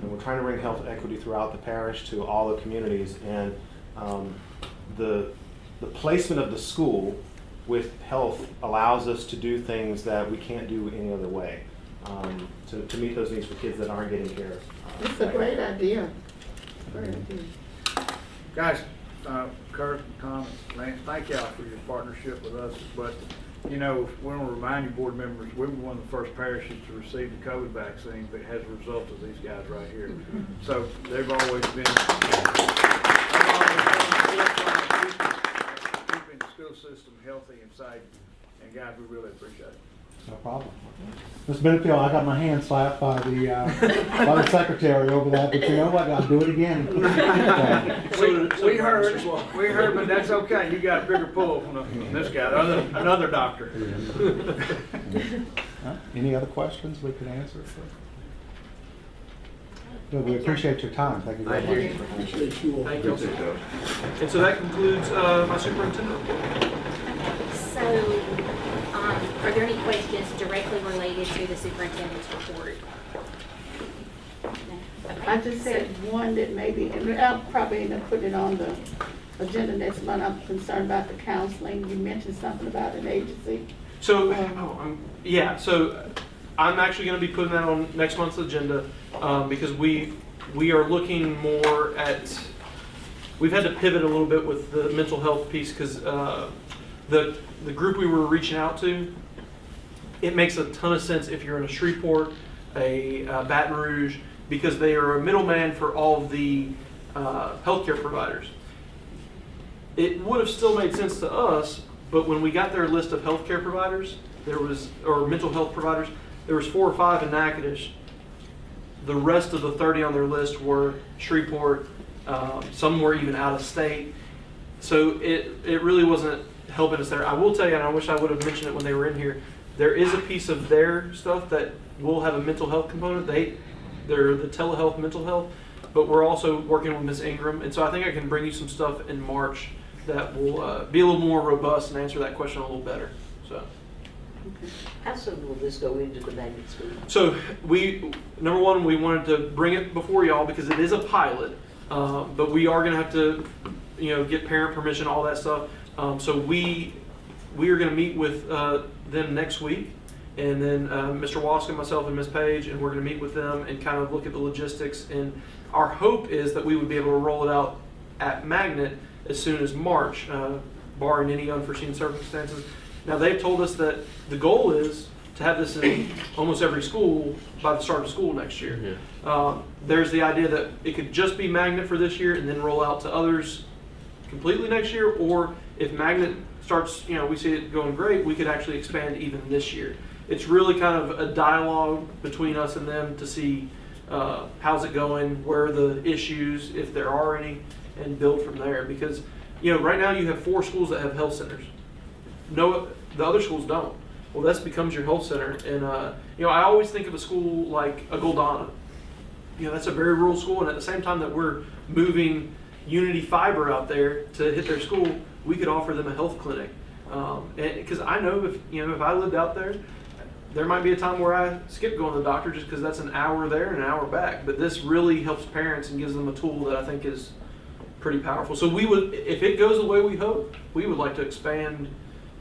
And we're trying to bring health equity throughout the parish to all the communities. And the placement of the school with health allows us to do things that we can't do any other way to meet those needs for kids that aren't getting care. It's a great idea. Great idea. Guys, Kurt, Tom, Lance, thank y'all for your partnership with us. But, you know, we want to remind you, board members, we were one of the first parishes to receive the COVID vaccine, but as a result of these guys right here. So they've always been keeping the school system healthy and safe. And guys, we really appreciate it. No problem. Mr. Benefield, I got my hand slapped by the secretary over that, but you know what? I'll do it again. We heard, but that's okay. You got a bigger pull from this guy, another doctor. Any other questions we can answer? Good, we appreciate your time. Thank you very much. Appreciate you all. Thank you. And so that concludes my superintendent report. So, are there any questions directly related to the superintendent's report? No? Okay. I just had one that maybe, and I'll probably end up putting it on the agenda next month. I'm concerned about the counseling. You mentioned something about an agency. So, yeah, so I'm actually going to be putting that on next month's agenda because we are looking more at, we've had to pivot a little bit with the mental health piece because the group we were reaching out to, it makes a ton of sense if you're in a Shreveport, a Baton Rouge, because they are a middleman for all of the healthcare providers. It would have still made sense to us, but when we got their list of healthcare providers, or mental health providers, there was 4 or 5 in Natchitoches. The rest of the 30 on their list were Shreveport. Some were even out of state. So it really wasn't helping us there. I will tell you, and I wish I would have mentioned it when they were in here, there is a piece of their stuff that will have a mental health component. They're the telehealth mental health, but we're also working with Ms. Ingram. And so I think I can bring you some stuff in March that will be a little more robust and answer that question a little better. So. How soon will this go into the magnet school? So number one, we wanted to bring it before y'all because it is a pilot, but we are going to have to, get parent permission, all that stuff. So we are going to meet with them next week, and then Mr. Waskin, myself, and Ms. Page, and we're going to meet with them and kind of look at the logistics. And our hope is that we would be able to roll it out at Magnet as soon as March, barring any unforeseen circumstances. Now, they've told us that the goal is to have this in almost every school by the start of school next year. Yeah. There's the idea that it could just be Magnet for this year and then roll out to others completely next year, or if Magnet starts, we see it going great, we could actually expand even this year. It's really kind of a dialogue between us and them to see how's it going, where are the issues, if there are any, and build from there. Because, right now you have 4 schools that have health centers. No, the other schools don't. Well, this becomes your health center. And, I always think of a school like a Goldana. That's a very rural school, and at the same time that we're moving Unity Fiber out there to hit their school, we could offer them a health clinic. Because I know if I lived out there might be a time where I skip going to the doctor just because that's an hour there and an hour back. But this really helps parents and gives them a tool that I think is pretty powerful. So we would, if it goes the way we hope, we would like to expand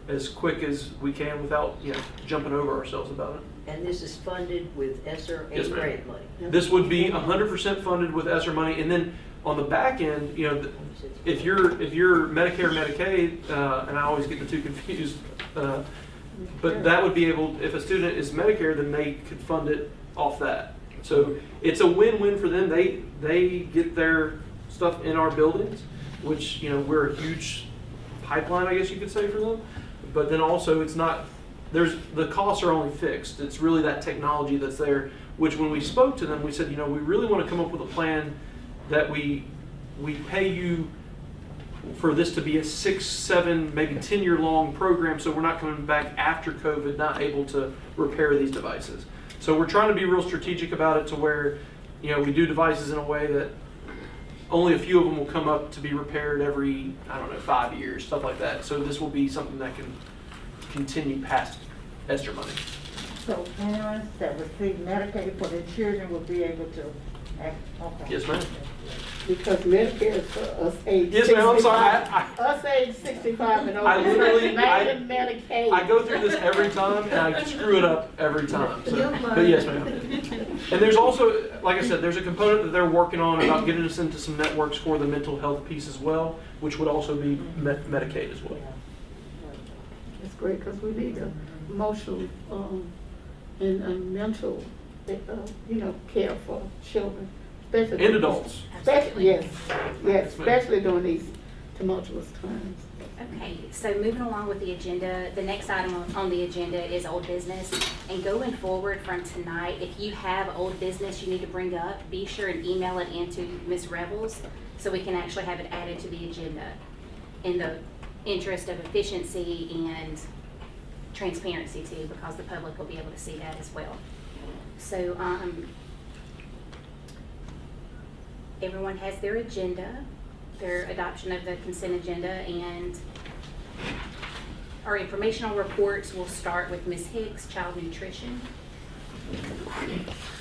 as quick as we can without jumping over ourselves about it. And this is funded with ESSER Yes, and ma'am. grant money? This would be 100% funded with ESSER money, and then on the back end, you know, if you're Medicare, Medicaid, and I always get the two confused, but that would be able, if a student is Medicare, then they could fund it off that. So it's a win-win for them. They get their stuff in our buildings, which, you know, we're a huge pipeline, I guess you could say, for them. But then also it's not, the costs are only fixed. It's really that technology that's there, which when we spoke to them, we said, you know, we really want to come up with a plan that we pay you for this to be a 6, 7, maybe 10-year long program, so we're not coming back after COVID not able to repair these devices. So we're trying to be real strategic about it to where, you know, we do devices in a way that only a few of them will come up to be repaired every, I don't know, 5 years, stuff like that. So this will be something that can continue past ESSER money. So parents that receive Medicaid for their children will be able to act, okay. Yes, ma'am. Because Medicare is for us age 65. Yes, ma'am, I'm sorry. Us age 65 and over. I literally, Medicaid. I go through this every time, and I screw it up every time. So, but yes, ma'am. And there's also, like I said, there's a component that they're working on about getting us into some networks for the mental health piece as well, which would also be Medicaid as well. It's great because we need emotional and mental, you know, care for children. Especially And adults. Especially, yes, especially during these tumultuous times. Okay, so moving along with the agenda, the next item on the agenda is old business. And going forward from tonight, if you have old business you need to bring up, be sure and email it into Ms. Revels so we can actually have it added to the agenda in the interest of efficiency and transparency too, because the public will be able to see that as well. So everyone has their agenda, their adoption of the consent agenda, and our informational reports will start with Ms. Hicks, Child Nutrition.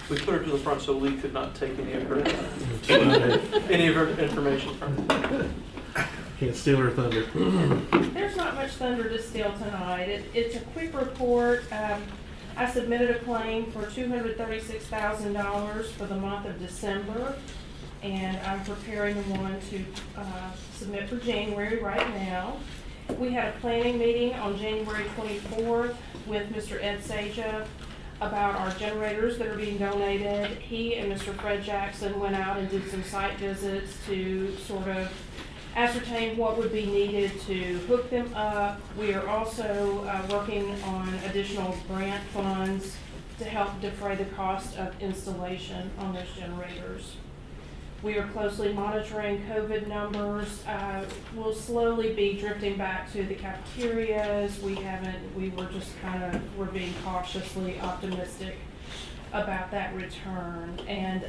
We put her to the front so Lee could not take any of her information from her. Can't steal her thunder. There's not much thunder to steal tonight. It's a quick report. I submitted a claim for $236,000 for the month of December, and I'm preparing one to submit for January right now. We had a planning meeting on January 24th with Mr. Ed Saja about our generators that are being donated. He and Mr. Fred Jackson went out and did some site visits to sort of ascertain what would be needed to hook them up. We are also working on additional grant funds to help defray the cost of installation on those generators. We are closely monitoring COVID numbers. We'll slowly be drifting back to the cafeterias. We were just we're being cautiously optimistic about that return. And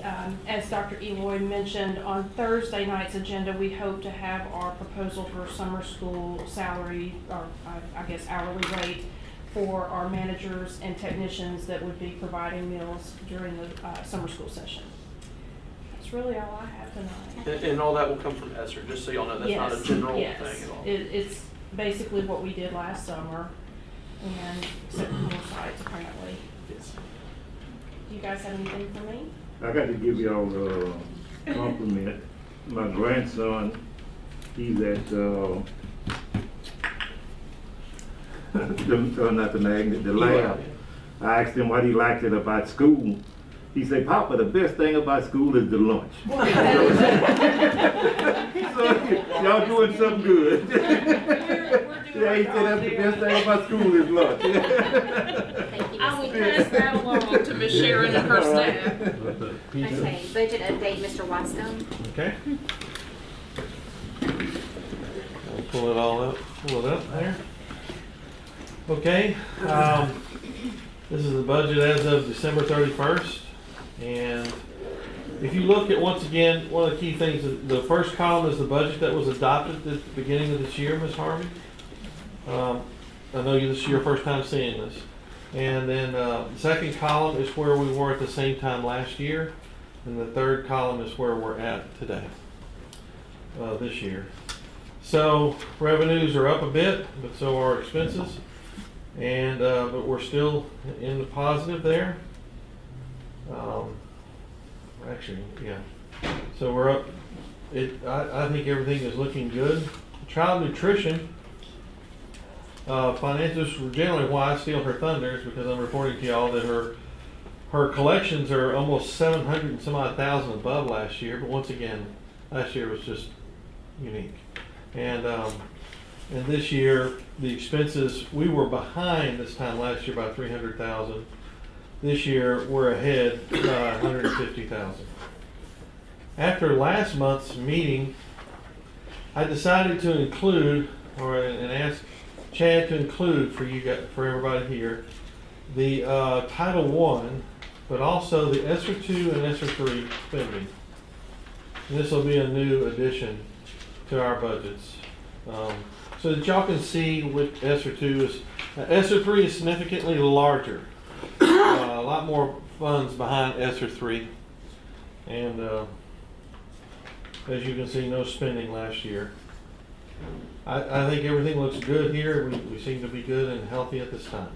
as Dr. Eloy mentioned, on Thursday night's agenda, we hope to have our proposal for summer school salary, or I guess hourly rate, for our managers and technicians that would be providing meals during the summer school session. That's really all I have tonight. And all that will come from ESSER, just so y'all know that's not a general thing at all. It's basically what we did last summer, and except more sites apparently. Yes. Do you guys have anything for me? I got to give y'all a compliment. My grandson, he's at not the magnet, the lab. I asked him what he liked it about school. He said, "Papa, the best thing about school is the lunch." So, y'all doing something good. Yeah, he said that's the best thing about school is lunch. I will pass that along to Miss Sharon and her staff. Okay, budget update, Mr. Watson. Okay. I'll pull it all up, pull it up there. Okay, this is the budget as of December 31st. And if you look at, once again, one of the key things, the first column is the budget that was adopted at the beginning of this year, Ms. Harvey. I know this is your first time seeing this. And then the second column is where we were at the same time last year. And the third column is where we're at today, this year. So revenues are up a bit, but so are expenses. And, but we're still in the positive there. Actually, yeah. So we're up, I think everything is looking good. Child nutrition, financials were generally why I steal her thunders, because I'm reporting to y'all that her collections are almost 700 and some odd thousand above last year. But once again, last year was just unique. And this year, the expenses, we were behind this time last year by 300,000. This year, we're ahead by 150,000. After last month's meeting, I decided to include, and ask Chad to include for you guys, for everybody here, the Title I, but also the ESSER 2 and ESSER 3 spending. And this will be a new addition to our budgets. So that y'all can see what ESSER 2 is. ESSER 3 is significantly larger. A lot more funds behind ESSER 3. And as you can see, no spending last year. I think everything looks good here. We seem to be good and healthy at this time.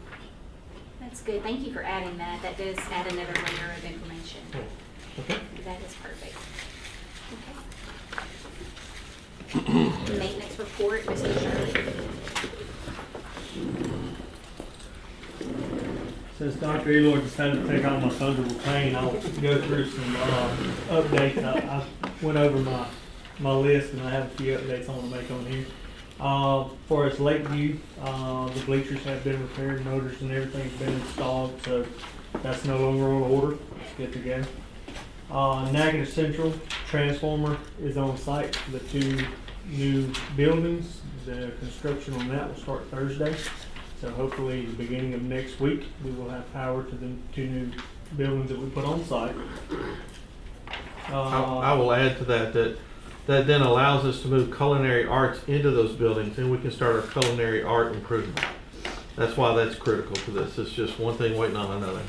That's good. Thank you for adding that. That does add another layer of information. Okay. That is perfect. Okay. Maintenance report, Mr. Shirley. Since Dr. Elord decided to take on my thunder with pain, I'll go through some updates. I went over my list, and I have a few updates I want to make on here. For us Lakeview, the bleachers have been repaired, motors and everything's been installed, so that's no longer on order. It's good to go. Negative Central transformer is on site for the 2 new buildings. The construction on that will start Thursday. So hopefully the beginning of next week, we will have power to the 2 new buildings that we put on site. I will add to that then allows us to move culinary arts into those buildings, and we can start our culinary art improvement. That's why that's critical to this. It's just one thing waiting on another.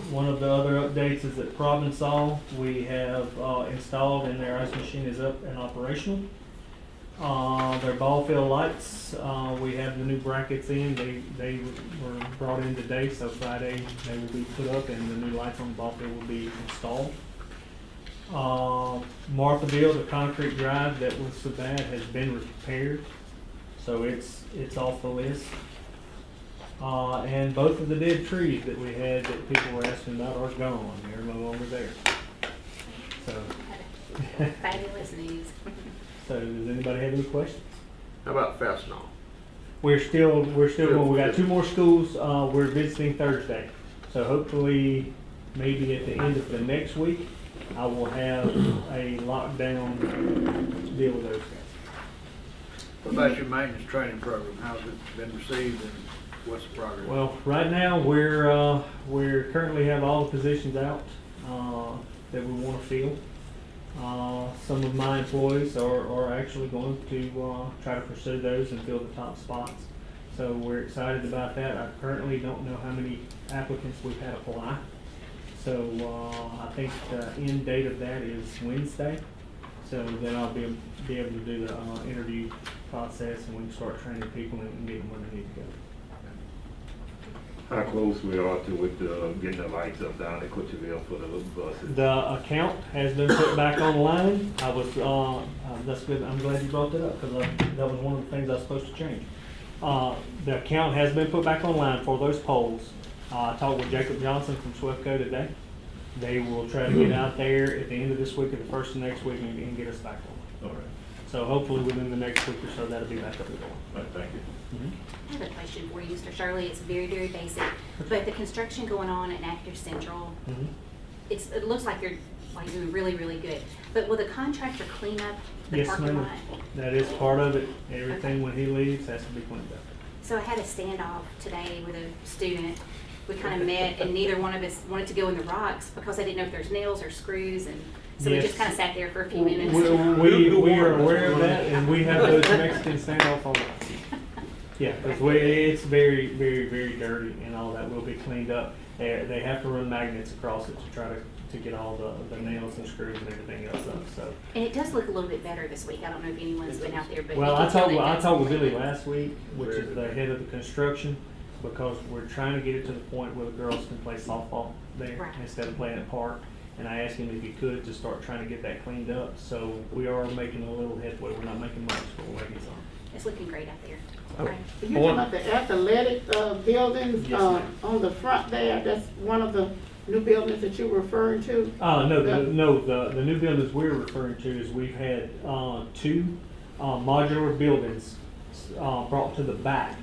One of the other updates is at Provençal, we have installed, and their ice machine is up and operational. Their ball field lights, we have the new brackets in. They were brought in today, so Friday they will be put up and the new lights on the ball field will be installed. Marthaville, the concrete drive that was so bad has been repaired, so it's off the list. And both of the dead trees that we had that people were asking about are gone. They're no longer there. So Fabulous news. So does anybody have any questions? How about Fastenal? We're still going. We got 2 more schools. We're visiting Thursday, so hopefully maybe at the end of the next week I will have a lockdown deal with those guys. What about your maintenance training program? How's it been received and what's the progress? Well, right now we're currently have all the positions out that we want to fill. Some of my employees are actually going to try to pursue those and fill the top spots. So we're excited about that. I currently don't know how many applicants we've had apply. So I think the end date of that is Wednesday. So then I'll be able to do the interview process, and we can start training people and get them where they need to go. How close we are to with getting the lights up down at Coachville for the buses? The account has been put back online. I was, that's good. I'm glad you brought that up, because that was one of the things I was supposed to change. The account has been put back online for those poles. I talked with Jacob Johnson from Swiftco today. They will try to get out there at the end of this week or the first of next week and get us back on. All right. So hopefully within the next week or so, that'll be back up and going. All right, thank you. I have a question for you, Mr. Shirley. It's very, very basic, but the construction going on at Actor Central, it looks like you're doing really, really good. But will the contractor clean up the parking lot? That is part of it. Everything when he leaves has to be cleaned up. So I had a standoff today with a student. We kind of met, and neither one of us wanted to go in the rocks because they didn't know if there's nails or screws, and so we just kind of sat there for a few minutes. We are aware of that, and we have those Mexican standoff on. Yeah, because it's very, very, very dirty, and all that will be cleaned up. They have to run magnets across it to try to to get all the nails and screws and everything else up, so. And it does look a little bit better this week. I don't know if anyone's been out there, but. Well, you I can tell talked, that I that's talked with looking Billy good. last week, which is the head of the construction, because we're trying to get it to the point where the girls can play softball there Right. instead of playing at park. And I asked him if he could to start trying to get that cleaned up, so we are making a little headway. We're not making much, but we're making some. It's looking great out there. Oh. Right. You talking about the athletic buildings Yes, ma'am. on the front there? That's one of the new buildings that you're referring to? No, the new buildings we're referring to is we've had two modular buildings brought to the back,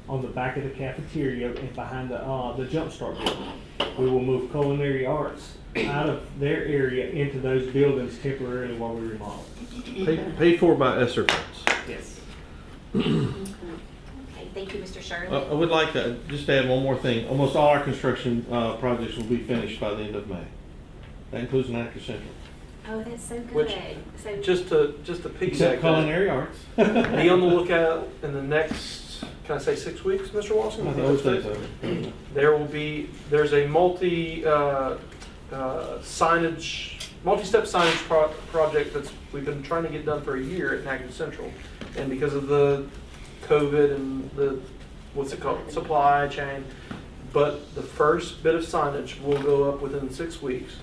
on the back of the cafeteria and behind the Jump Start building. We will move culinary arts out of their area into those buildings temporarily while we remodel. Paid for by ESSER funds. Yes. Okay, thank you, Mr. Shirley. I would like to just add one more thing. Almost all our construction projects will be finished by the end of May. That includes Natchez Central. Oh, that's so good. Which- So Just to Except piggyback that, culinary arts. be on the lookout in the next, can I say 6 weeks, Mr. Watson? I would say so. There's a multi-step signage project we've been trying to get done for a year at Natchez Central. And because of the COVID and the, supply chain, but the first bit of signage will go up within 6 weeks.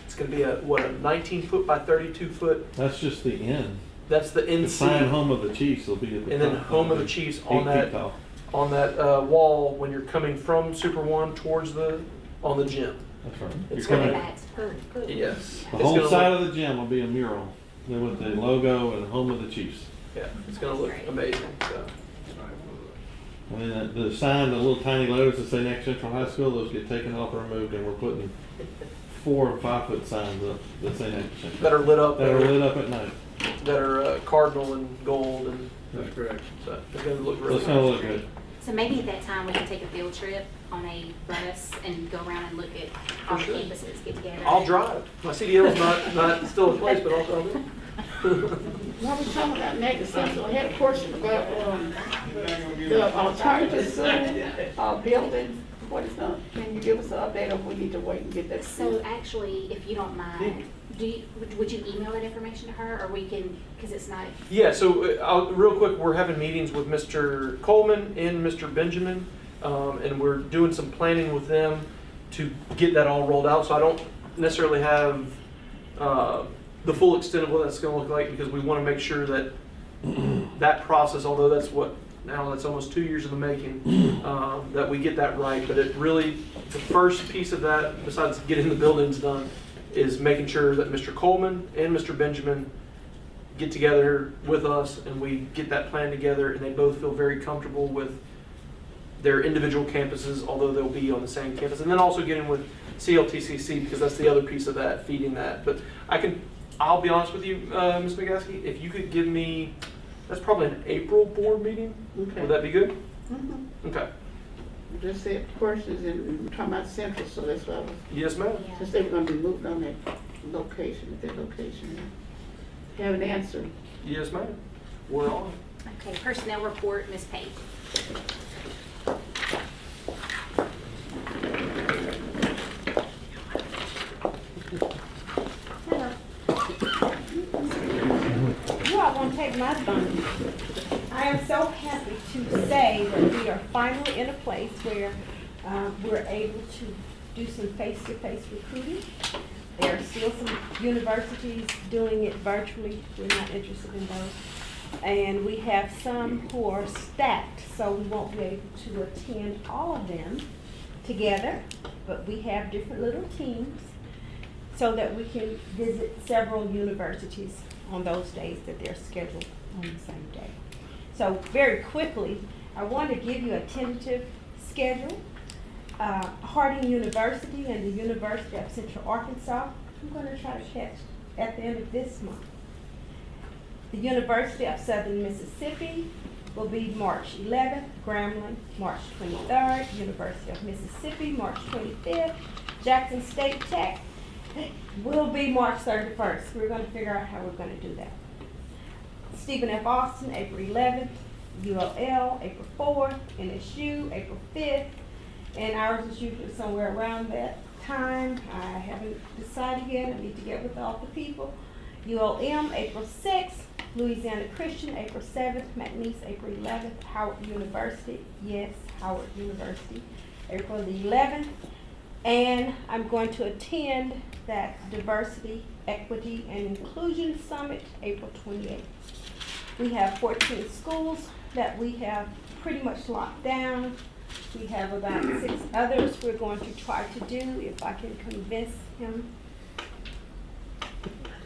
It's gonna be a 19-foot by 32-foot, That's just the end. that's the The inside. sign Home of the Chiefs will be at the And then top. Home of the Chiefs 8 on that, feet tall. wall when you're coming from Super One towards on the gym. That's right. It's You're gonna- coming- that's good, good. Yes. The It's whole gonna side look- of the gym will be a mural with the logo and Home of the Chiefs. Yeah, it's gonna look amazing, so. I mean, the sign, the little tiny letters that say Natchez Central High School, those get taken off and removed, and we're putting 4 and 5 foot signs up that say Natchez Central. That are lit up. That are lit up at night. That are cardinal and gold and. That's correct. So it's gonna look So really it's gonna nice. look good. So maybe at that time, we can take a field trip on a bus and go around and look at all the sure. campuses, get together. I'll drive. My CDL's not still in place, but I'll do it. While we're talking about Natchez Central, I had a question about the alternative building. What is the, can you give us an update of we need to wait and get that? So actually, if you don't mind, would you email that information to her, or we can, because it's not. Yeah, so real quick, we're having meetings with Mr. Coleman and Mr. Benjamin, and we're doing some planning with them to get that all rolled out. So I don't necessarily have the full extent of what that's going to look like, because we want to make sure that that process, although that's almost 2 years in the making, that we get that right. But it really, the first piece of that, besides getting the buildings done, is making sure that Mr. Coleman and Mr. Benjamin get together with us and we get that plan together, and they both feel very comfortable with their individual campuses, although they'll be on the same campus. And then also getting with CLTCC, because that's the other piece of that, feeding that. But I'll be honest with you, Ms. McGaskey, if you could give me, that's probably an April board meeting. Okay. Would that be good? Mm-hmm. Okay. Just said questions and we're talking about Central, so that's why I was. Yes, ma'am. Since they were gonna be moved on that location, have an answer. Yes, ma'am. We're on. Okay, personnel report, Ms. Page. You all won't take my thunder. I am so happy to say that we are finally in a place where we're able to do some face-to-face recruiting. There are still some universities doing it virtually. We're not interested in those. And we have some who are stacked, so we won't be able to attend all of them together, but we have different little teams so that we can visit several universities on those days that they're scheduled on the same day. So very quickly, I want to give you a tentative schedule. Harding University and the University of Central Arkansas, I'm going to try to catch at the end of this month. The University of Southern Mississippi will be March 11th, Grambling, March 23rd, University of Mississippi, March 25th, Jackson State Tech will be March 31st. We're going to figure out how we're going to do that. Stephen F. Austin, April 11th, ULL, April 4th, NSU, April 5th, and ours is usually somewhere around that time. I haven't decided yet. I need to get with all the people. ULM, April 6th. Louisiana Christian, April 7th. McNeese, April 11th. Howard University, yes, Howard University, April the 11th. And I'm going to attend that Diversity, Equity, and Inclusion Summit, April 28th. We have 14 schools that we have pretty much locked down. We have about 6 others we're going to try to do if I can convince him.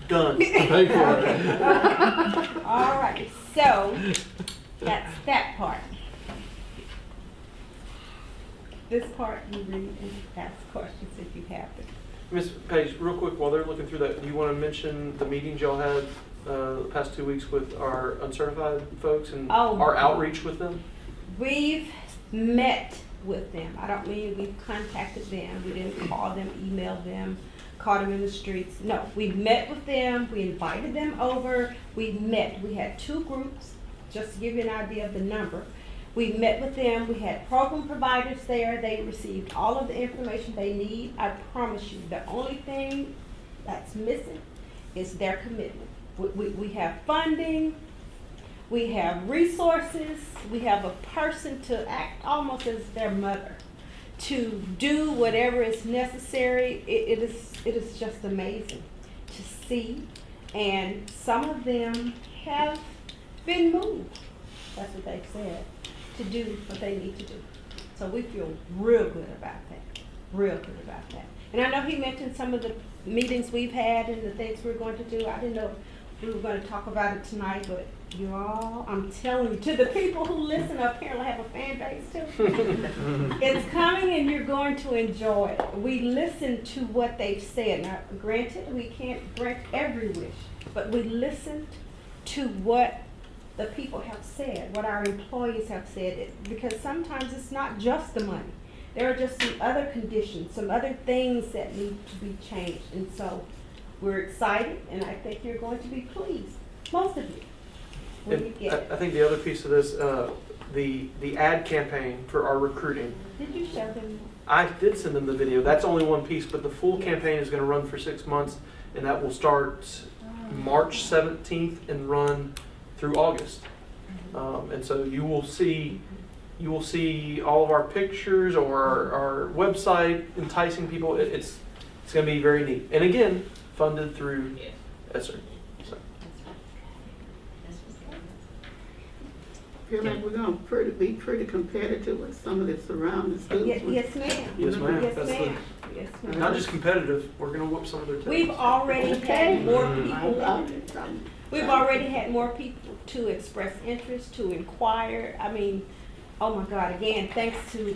Done. Okay. All right, so that's that part. This part you read and ask questions if you have them. Ms. Page, real quick, while they're looking through that, do you want to mention the meetings y'all had the past 2 weeks with our uncertified folks and our outreach with them? We've met with them. I don't mean we've contacted them. We didn't call them, email them, caught them in the streets. No, we met with them. We invited them over. We met. We had 2 groups, just to give you an idea of the number. We met with them. We had program providers there. They received all of the information they need. I promise you, the only thing that's missing is their commitment. We have funding. We have resources. We have a person to act almost as their mother, to do whatever is necessary. It is just amazing to see. And some of them have been moved. That's what they've said, to do what they need to do. So we feel real good about that, real good about that. And I know he mentioned some of the meetings we've had and the things we're going to do. I didn't know we were going to talk about it tonight, but you all, I'm telling you, to the people who listen, apparently have a fan base too. It's coming and you're going to enjoy it. We listen to what they've said. Now, granted, we can't grant every wish, but we listened to what the people have said, what our employees have said, because sometimes it's not just the money. There are just some other conditions, some other things that need to be changed. And so we're excited, and I think you're going to be pleased, most of you, when you get it. I think the other piece of this, the ad campaign for our recruiting. Did you show them? I did send them the video. That's only one piece, but the full campaign is going to run for 6 months, and that will start March 17th and run through August. And so you will see all of our pictures or our website enticing people. It's going to be very neat. And again, funded through ESSER. So. I feel like we're going to be pretty competitive with some of the surrounding schools. Yes, ma'am. Yes, ma'am. Yes, That's ma'am. Yes, ma'am. Not just competitive, we're going to whoop some of their tails. We've already had more people. We've already had more people to express interest, to inquire. I mean, oh my God, again, thanks to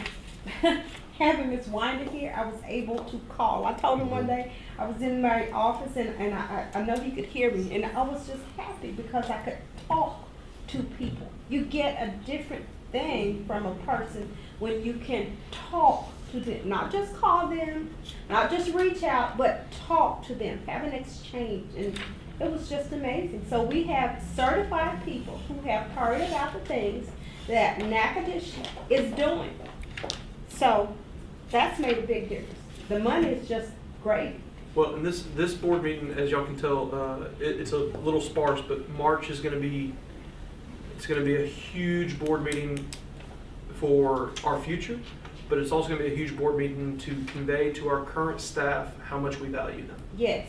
having Ms. Winder here, I was able to call. I told him one day, I was in my office and I know he could hear me, and I was just happy because I could talk to people. You get a different thing from a person when you can talk to them, not just call them, not just reach out, but talk to them, have an exchange. And it was just amazing. So we have certified people who have heard about the things that Natchitoches is doing. So that's made a big difference. The money is just great. Well, and this board meeting, as y'all can tell, it's a little sparse, but March is going to be, it's going to be a huge board meeting for our future, but it's also going to be a huge board meeting to convey to our current staff how much we value them. Yes,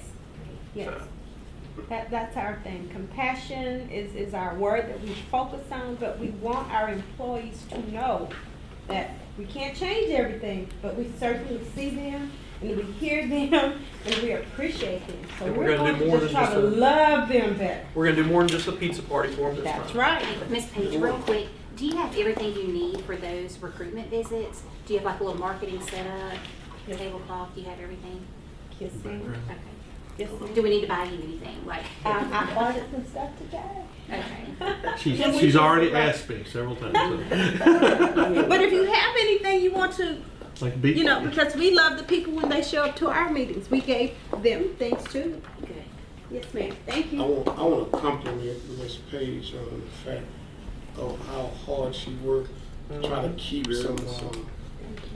yes. So. That's our thing. Compassion is our word that we focus on, but we want our employees to know that we can't change everything, but we certainly see them and we hear them and we appreciate them. So we're going to just try to love them better. We're going to do more than just a pizza party for them this time. That's right. Ms. Page, real quick, do you have everything you need for those recruitment visits? Do you have like a little marketing setup, tablecloth? Do you have everything? Yes, ma'am. Okay. Yes, do we need to buy you anything? Like I ordered some stuff today. Okay. She's already asked me several times. So. But if you have anything you want to, like you know, because we love the people when they show up to our meetings. We gave them things too. Good. Yes, ma'am. Thank you. I want to compliment Ms. Page on the fact of how hard she worked to try to keep some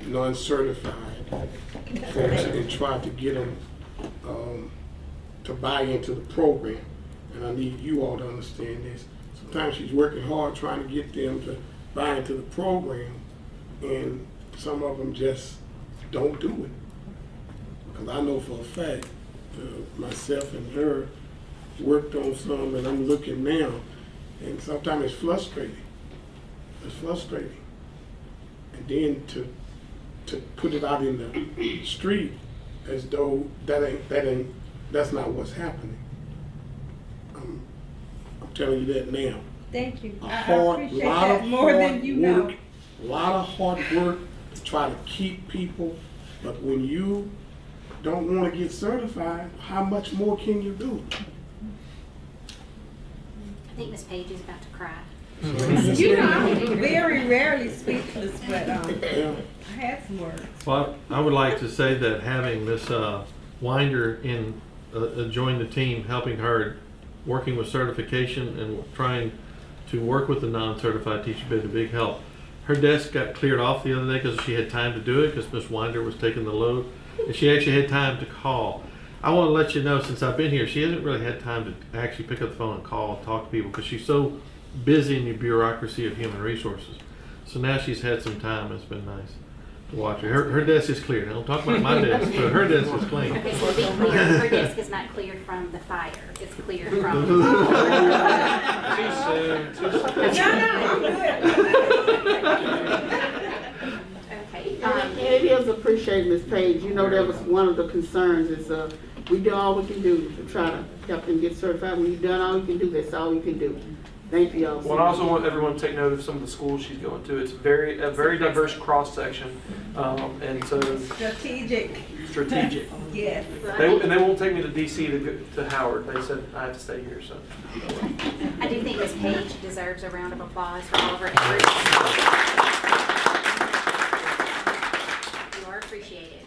non-certified folks and try to get them to buy into the program. And I need you all to understand this. Sometimes she's working hard trying to get them to buy into the program, and some of them just don't do it. Because I know for a fact, myself and her worked on some, and I'm looking now, and sometimes it's frustrating. It's frustrating. And then to put it out in the street as though that's not what's happening. I'm telling you that now. Thank you. A I appreciate that more than you know. A lot of hard work to try to keep people, but when you don't want to get certified, how much more can you do? I think Ms. Page is about to cry. You know, I'm very rarely speechless, but I had some words. Well, I would like to say that having Miss Winder in join the team, helping her, working with certification and trying to work with the non-certified teacher, been a big help. Her desk got cleared off the other day because she had time to do it, because Miss Winder was taking the load, and she actually had time to call. I want to let you know, since I've been here, she hasn't really had time to actually pick up the phone and call and talk to people because she's so busy in the bureaucracy of human resources. So now she's had some time. It's been nice to watch her. Her desk is clear. Now, don't talk about my desk, but her desk is clean. Okay, so to be clear, her desk is not cleared from the fire. It's cleared from... Too soon. Okay. And it is appreciated, Ms. Page. You know, that was one of the concerns is we do all we can do to try to help them get certified. When you've done all you can do, that's all you can do. Thank you all. Well, I also want everyone to take note of some of the schools she's going to. It's a very diverse cross section, and so Strategic. Yes. They won't take me to DC to Howard. They said I have to stay here. So I do think Ms. Page deserves a round of applause for all of her efforts. You are appreciated.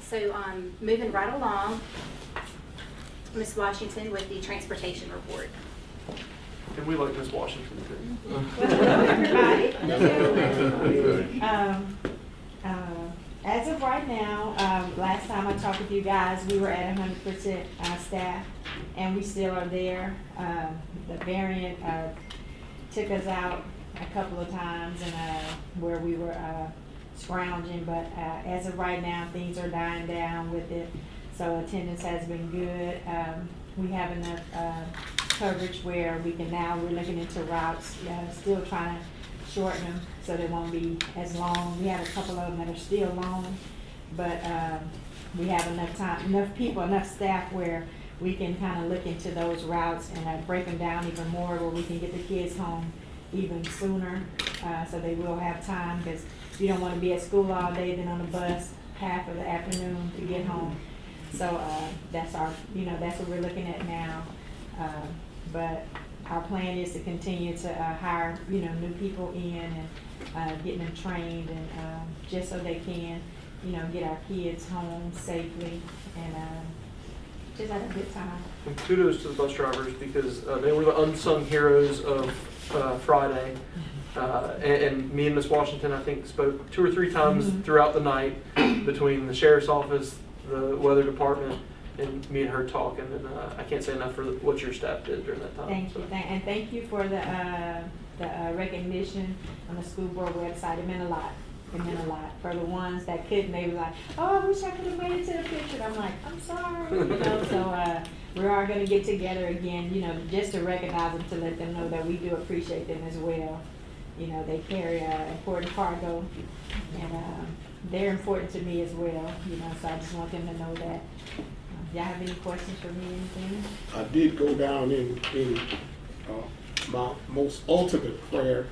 So moving right along, Ms. Washington with the transportation report. and we like Miss Washington too. Hello, everybody. As of right now, last time I talked with you guys, we were at 100% staff, and we still are there. The variant took us out a couple of times, and where we were scrounging, but as of right now, things are dying down with it. So attendance has been good. We have enough coverage where we can now, we're looking into routes, still trying to shorten them so they won't be as long. We have a couple of them that are still long, but we have enough time, enough people, enough staff where we can kind of look into those routes and break them down even more, where we can get the kids home even sooner, so they will have time, because you don't want to be at school all day, then on the bus half of the afternoon to get home. So that's our, that's what we're looking at now. But our plan is to continue to hire, new people in and getting them trained, and just so they can, get our kids home safely and just have a good time. And kudos to the bus drivers, because they were the unsung heroes of Friday. And me and Miss Washington, I think, spoke 2 or 3 times throughout the night between the sheriff's office, the weather department, and me and her talking. And I can't say enough for what your staff did during that time. Thank you, and thank you for the recognition on the school board website. It meant a lot. It meant a lot. For the ones that couldn't, they were like, "Oh, I wish I could have made it to the picture." And I'm like, "I'm sorry." So we are going to get together again, just to recognize them, to let them know that we do appreciate them as well. They carry important cargo, and they're important to me as well. So I just want them to know that. Y'all have any questions for me? Anything? I did go down in my most ultimate prayer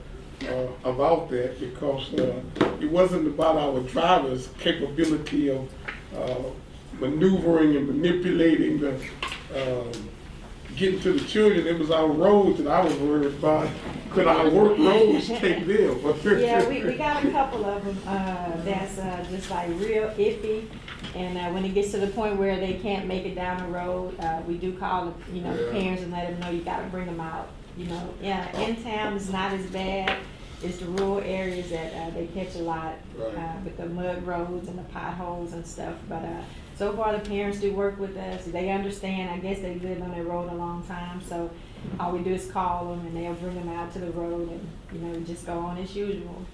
about that, because it wasn't about our drivers' capability of maneuvering and manipulating the getting to the children. It was our roads that I was worried about. Could our work roads take them? Yeah, we got a couple of them that's just like real iffy. And when it gets to the point where they can't make it down the road, we do call the, the parents and let them know you got to bring them out. In town it's not as bad, It's the rural areas that they catch a lot Right. with the mud roads and the potholes and stuff. But so far, the parents do work with us. They understand. I guess they lived on that road a long time, so all we do is call them, and they'll bring them out to the road, and just go on as usual.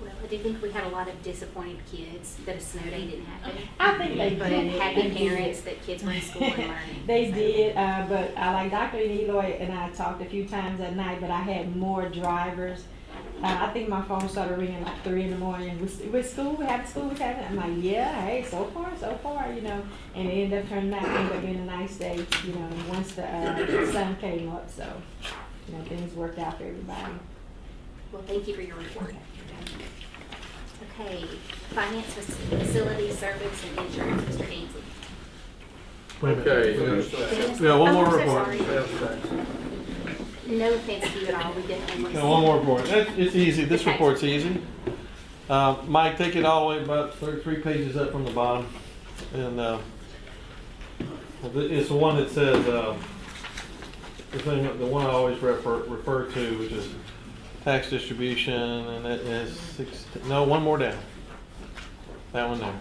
Well, I do think we had a lot of disappointed kids that a snow day didn't happen. I think they But did. happy They parents did. that kids were in school and learning. They did, but like Dr. Eloy and I talked a few times at night, but I had more drivers. I think my phone started ringing like 3 in the morning. With school, we have school, I'm like, yeah, hey, so far, and it ended up turning out, being a nice day, once the sun came up, so, things worked out for everybody. Well, thank you for your report. Okay, finance, facility, service, and insurance, Mr. Dancy. Okay. Yeah, one more I'm so report. sorry. No offense to you at all, we definitely want to. Yeah, one more report. It's easy. This Okay. report's easy. Mike, take it all the way about 3 pages up from the bottom. And it's the one that says, the one I always refer to, which is tax distribution, and it is one more down. That one there.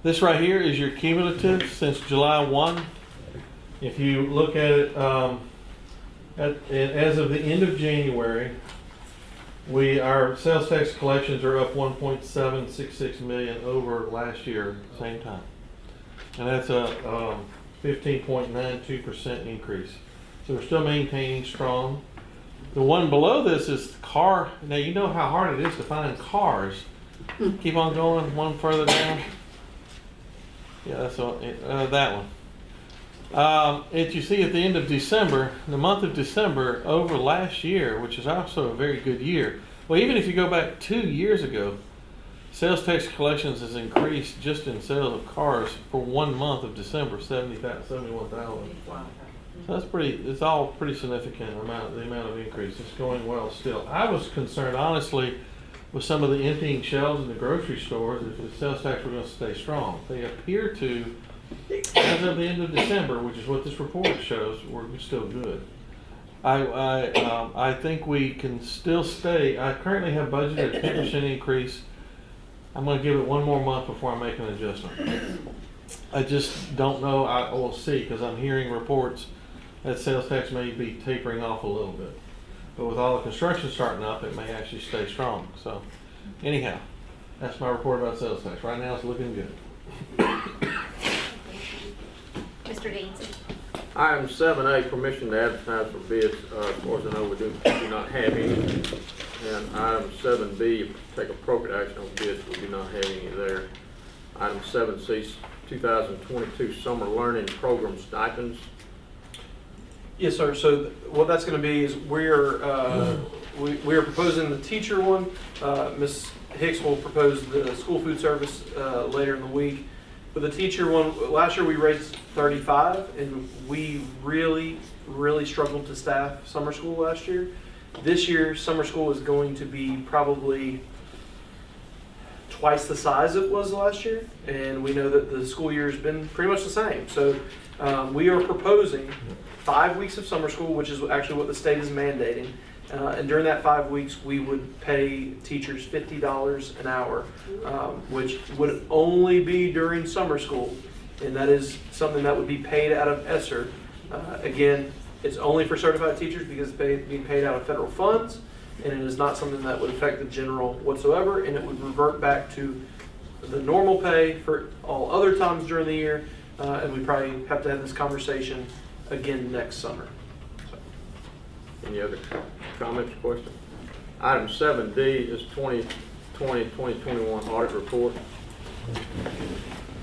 This right here is your cumulative since July 1. If you look at it, as of the end of January, our sales tax collections are up 1.766 million over last year, same time, and that's a 15.92% increase. So we're still maintaining strong. The one below this is the car. Now you know how hard it is to find cars. Keep on going, one further down. Yeah, that's that one. You see at the end of December, the month of December over last year, which is also a very good year. Well, even if you go back 2 years ago, sales tax collections has increased just in sales of cars for 1 month of December, 71,000. Wow. So it's all pretty significant the amount of increase. It's going well still. I was concerned, honestly, with some of the emptying shelves in the grocery stores if the sales tax were going to stay strong. They appear to, as of the end of December, which is what this report shows, we're still good. I think we can still stay. I currently have budgeted a 10% increase. I'm going to give it 1 more month before I make an adjustment. I just don't know. I will see, because I'm hearing reports that sales tax may be tapering off a little bit. But with all the construction starting up, it may actually stay strong. So anyhow, that's my report about sales tax. Right now it's looking good. Mr. Dancy. Item 7A, permission to advertise for bids. As far as I know, we do not have any. And item 7B, take appropriate action on bids. We do not have any there. Item 7C, 2022 Summer Learning Program Stipends. Yes, sir. So what that's going to be is we are proposing the teacher one. Ms. Hicks will propose the school food service later in the week. But the teacher one, last year we raised 35, and we really struggled to staff summer school last year. This year, summer school is going to be probably twice the size it was last year, and we know that the school year has been pretty much the same. So we are proposing 5 weeks of summer school, which is actually what the state is mandating. And during that 5 weeks, we would pay teachers $50 an hour, which would only be during summer school. And that is something that would be paid out of ESSER. Again, it's only for certified teachers because it's being paid out of federal funds. And it is not something that would affect the general whatsoever. And it would revert back to the normal pay for all other times during the year. And we probably have to have this conversation again next summer. Any other comments or questions? Item 7D is 2020-2021 audit report.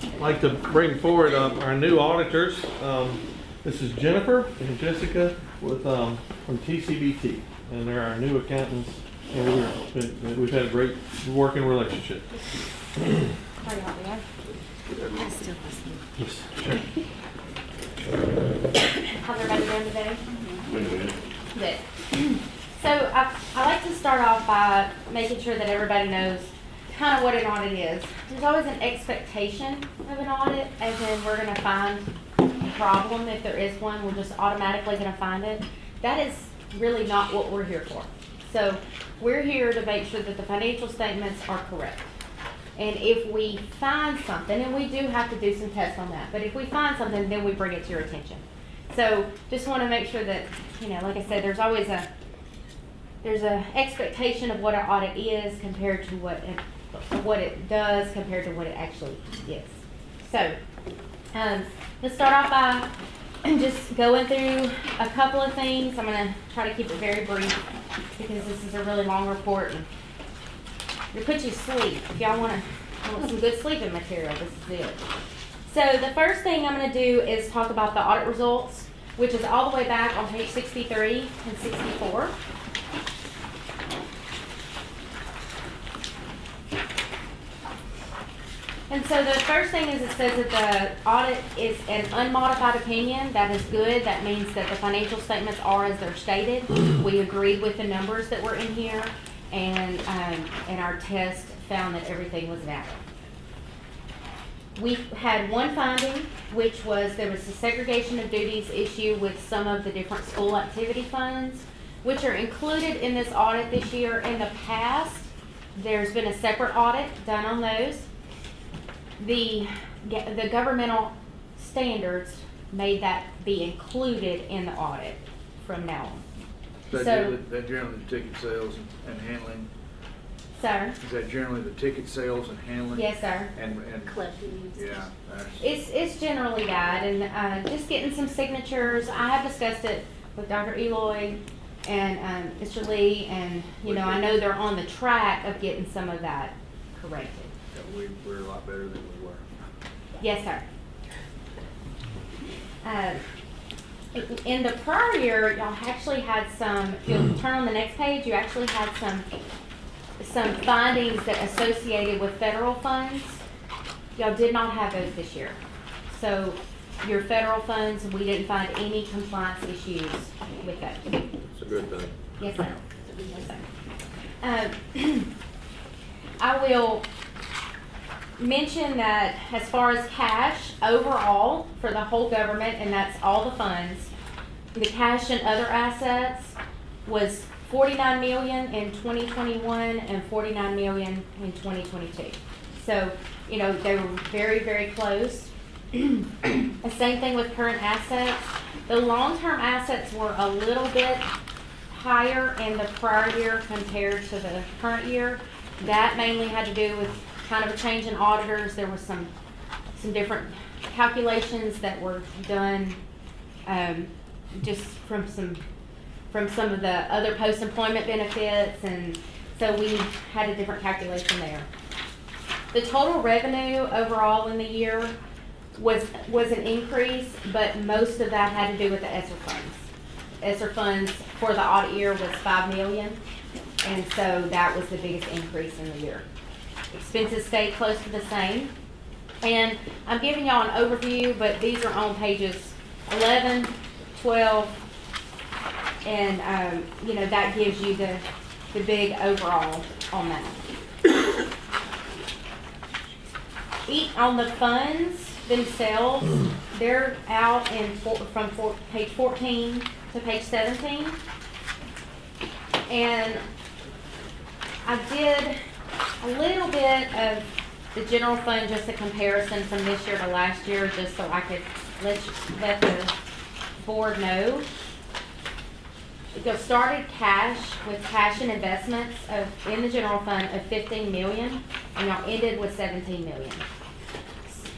I'd like to bring forward our new auditors. This is Jennifer and Jessica from TCBT, and they're our new accountants, and we've had a great working relationship. Yes, sure. How's everybody doing today? Good. So I like to start off by making sure that everybody knows kind of what an audit is. There's always an expectation of an audit, as in we're going to find a problem. If there is one, we're just automatically going to find it. That is really not what we're here for. So we're here to make sure that the financial statements are correct. And if we find something, and we do have to do some tests on that, but if we find something, then we bring it to your attention. So just want to make sure that, you know, like I said, there's always there's a expectation of what an audit is compared to what it does compared to what it actually is. So let's start off by just going through a couple of things. I'm going to try to keep it very brief because this is a really long report and it'll put you to sleep. If y'all want some good sleeping material, this is it. So the first thing I'm going to do is talk about the audit results, which is all the way back on page 63 and 64. And so the first thing is it says that the audit is an unmodified opinion. That is good. That means that the financial statements are as they're stated. We agreed with the numbers that were in here, and our test found that everything was valid. We had one finding, which was there was a segregation of duties issue with some of the different school activity funds, which are included in this audit this year. In the past, there's been a separate audit done on those. The governmental standards made that be included in the audit from now on. Is that generally the ticket sales and handling? Sir? Is that generally the ticket sales and handling? Yes, sir. And collecting. Yeah. It's generally that, and just getting some signatures. I have discussed it with Dr. Eloy and Mr. Lee, and you know, I know they're on the track of getting some of that corrected. Yeah, we're a lot better than we were. Yes, sir. In the prior year, y'all actually had some, if you'll turn on the next page, you actually had some findings that associated with federal funds. Y'all did not have those this year. So your federal funds, we didn't find any compliance issues with that. It's a good thing. Yes, sir. Yes, sir. I will mention that as far as cash overall for the whole government, and that's all the funds, the cash and other assets was $49 million in 2021 and $49 million in 2022. So, you know, they were very, very close. The same thing with current assets. The long-term assets were a little bit higher in the prior year compared to the current year. That mainly had to do with kind of a change in auditors. There was some different calculations that were done just from some of the other post-employment benefits, and so we had a different calculation there. The total revenue overall in the year was an increase, but most of that had to do with the ESSER funds. ESSER funds for the audit year was $5 million, and so that was the biggest increase in the year. Expenses stayed close to the same. And I'm giving y'all an overview, but these are on pages 11, 12, and you know, that gives you the big overall on that. On the funds themselves, they're out from page 14 to page 17. And I did a little bit of the general fund, just a comparison from this year to last year, just so I could let the board know. You started cash with cash and investments in the general fund of $15 million, and y'all ended with $17 million.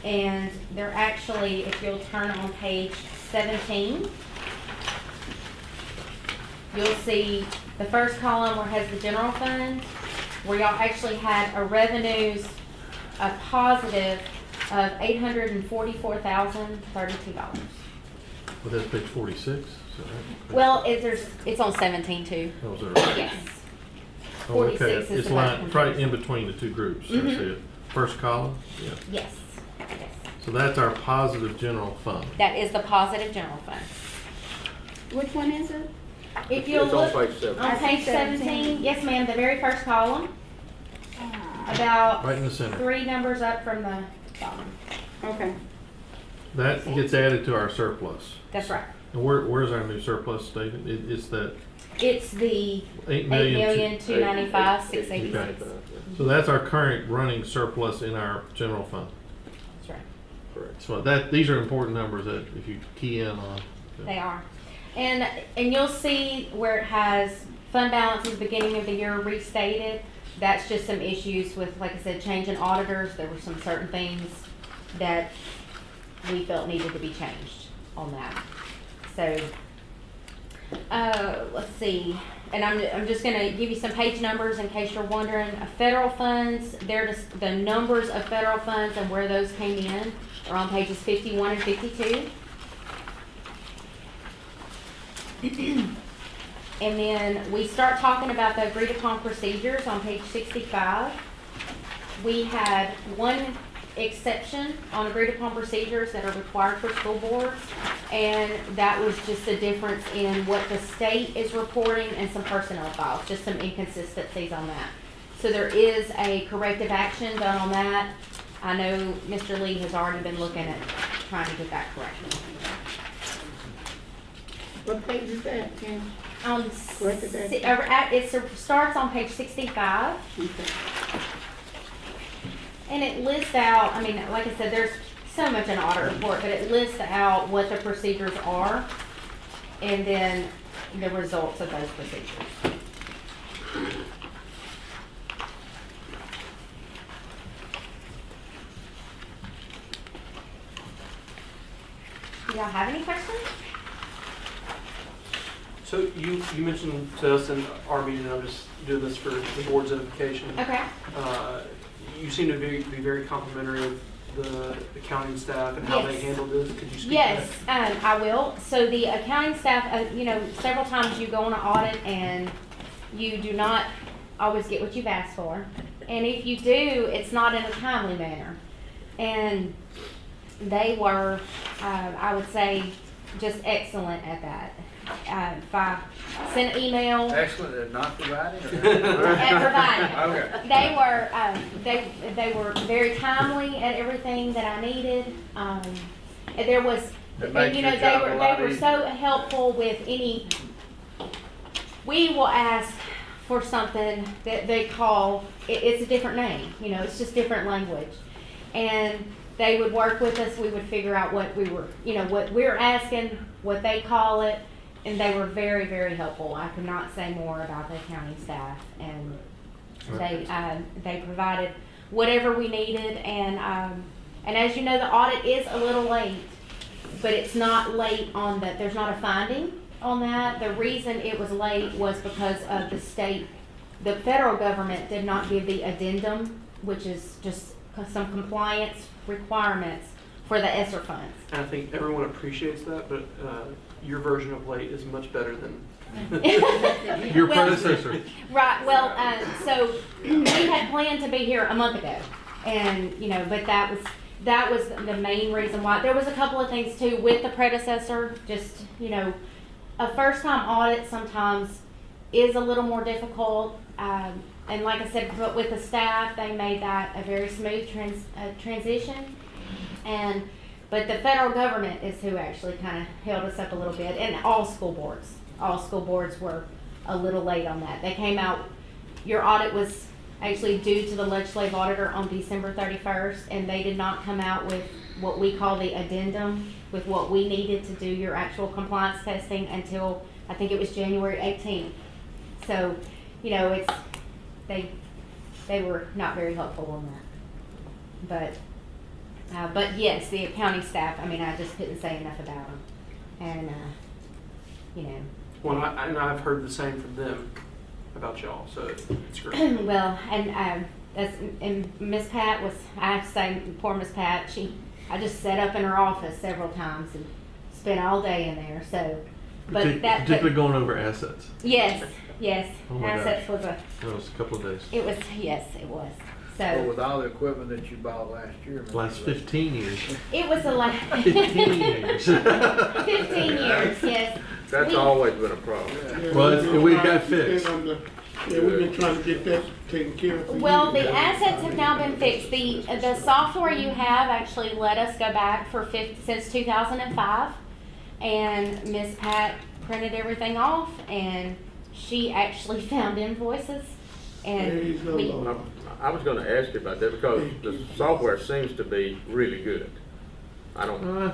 And they're actually, if you'll turn on page 17, you'll see the first column where it has the general fund, where y'all actually had a revenues, a positive of $844,032. Well, that's page 46? Well, it's on 17 too. Oh, is that right? Yes. Oh, okay. 46 is it's the lined right in between the two groups. Mm-hmm. That's it. First column? Yeah. Yes. So that's our positive general fund. That is the positive general fund. Which one is it? If you'll It's look on page 7. on page 17, yes ma'am, the very first column, about Right in the center. 3 numbers up from the bottom. Okay. That gets added to our surplus. That's right. And where's our new surplus stated? It's that It's the 8,295,686. So that's our current running surplus in our general fund. That's right. Correct. So these are important numbers that if you key in on. They are. And you'll see where it has fund balances beginning of the year restated. That's just some issues with, like I said, change in auditors. There were some certain things that we felt needed to be changed on that. So, let's see. And I'm just going to give you some page numbers in case you're wondering. Federal funds, they're just the numbers of federal funds and where those came in are on pages 51 and 52. And then we start talking about the agreed upon procedures on page 65. We had one exception on agreed upon procedures that are required for school boards, and that was just a difference in what the state is reporting and some personnel files, just some inconsistencies on that. So there is a corrective action done on that. I know Mr. Lee has already been looking at trying to get that corrected. What page is that, Kim? It starts on page 65. Okay. And it lists out, I mean, like I said, there's so much in audit report, but it lists out what the procedures are and then the results of those procedures. Do y'all have any questions? So you mentioned to us in our meeting, I'm just doing this for the board's edification. Okay. You seem to be very complimentary of the accounting staff and how they handle this. Could you speak to that? Yes, I will. So the accounting staff, several times you go on an audit and you do not always get what you've asked for. And if you do, it's not in a timely manner. And they were, I would say, just excellent at that. If I sent an email. Excellent at not providing? At providing. Okay. They were very timely at everything that I needed. There was, they were so helpful with any. We will ask for something that they call, it's a different name, it's just different language, and they would work with us. We would figure out what we were, what we're asking, what they call it. And they were very, very helpful. I could not say more about the accounting staff, and they provided whatever we needed. And as you know, the audit is a little late, but it's not late on that. There's not a finding on that. The reason it was late was because of the federal government did not give the addendum, which is just some compliance requirements for the ESSER funds. And I think everyone appreciates that, but your version of late is much better than your predecessor. Right. Well, so we had planned to be here a month ago, and but that was the main reason why. There was a couple of things too with the predecessor. Just a first-time audit sometimes is a little more difficult. And like I said, but with the staff, they made that a very smooth transition. But the federal government is who actually kind of held us up a little bit, and all school boards were a little late on that. They came out, your audit was actually due to the legislative auditor on December 31st, and they did not come out with what we call the addendum, with what we needed to do your actual compliance testing until, I think it was January 18th. So, they were not very helpful on that. But yes, the accounting staff, I just couldn't say enough about them. And, Well, I've heard the same from them about y'all, so it's great. Well, and Miss Pat I have to say, poor Miss Pat, I just sat up in her office several times and spent all day in there, so. Particularly going over assets. Yes. Oh my assets gosh. was That was a couple of days. It was. So Well, with all the equipment that you bought last year. Last 15 years. It was 15 years. 15 years, yes. That's always been a problem. Well, we got fixed. Yeah, we've been trying to get that taken care of. Well, the assets have now been fixed. The software you have actually let us go back since 2005, and Miss Pat printed everything off, and she actually found invoices, and we, I was gonna ask you about that because the software seems to be really good. I don't.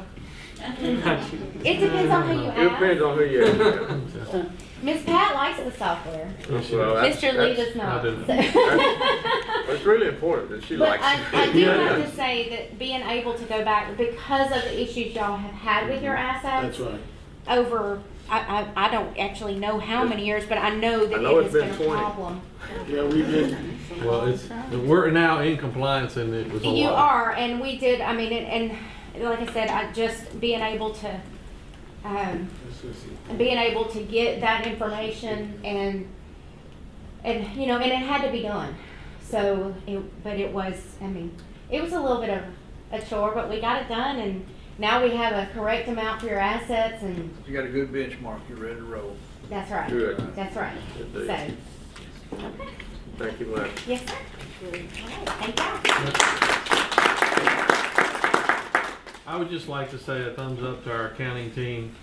it depends on who you It depends ask. on who you ask. Miss Pat likes the software. Well, Mr. Lee does not. But it's really important that she But likes it. I do have to say that being able to go back, because of the issues y'all have had with your assets. That's right. Over, I don't actually know how many years, but I know that it has been a problem. Yeah, we've been. Well, we're now in compliance, and it was a lot. You are, and we did, I mean, and like I said, I just being able to, get that information and you know, and it had to be done. So, but it was, I mean, it was a little bit of a chore, but we got it done, and now we have a correct amount for your assets, and You got a good benchmark, you're ready to roll. that's right. Good. That's right. Indeed. So, okay. Thank you, Mike. Yes, sir. All right, thank you. I would just like to say a thumbs up to our accounting team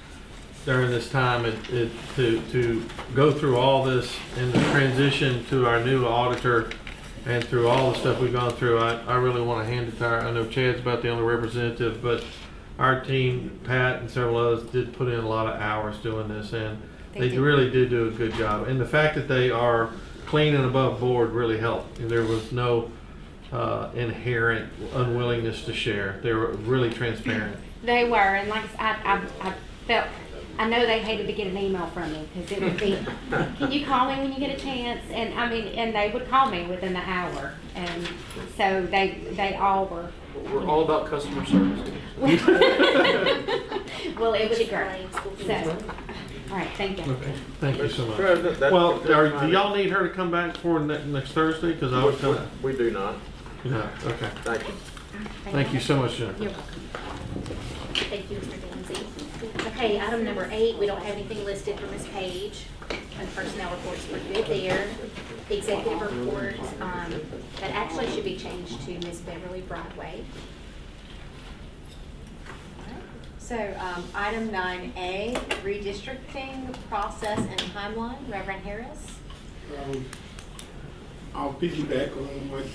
during this time to go through all this and the transition to our new auditor and through all the stuff we've gone through. I really want to hand it to I know Chad's about the only representative, but our team, Pat and several others, did put in a lot of hours doing this, and they really did do a good job. And the fact that they are clean and above board really helped. There was no inherent unwillingness to share. They were really transparent. They were, and like I felt, I know they hated to get an email from me because it would be, can you call me when you get a chance? And I mean, and they would call me within the hour, and so they all were. We're all about customer service. Well, it was great. So, all right, thank you. Okay, thank you so much. President, that's- Well, that's do y'all need her to come back for next Thursday? Because I was gonna. We do not. No, okay. Thank you. Thank you so much, Jennifer. You're welcome. Thank you, Mr. Lindsay. Okay, item number 8, we don't have anything listed for Ms. Page. And personnel reports, we're good there. Executive reports, that actually should be changed to Ms. Beverly Broadway. So, item 9A, redistricting process and timeline, Reverend Harris. I'll piggyback on what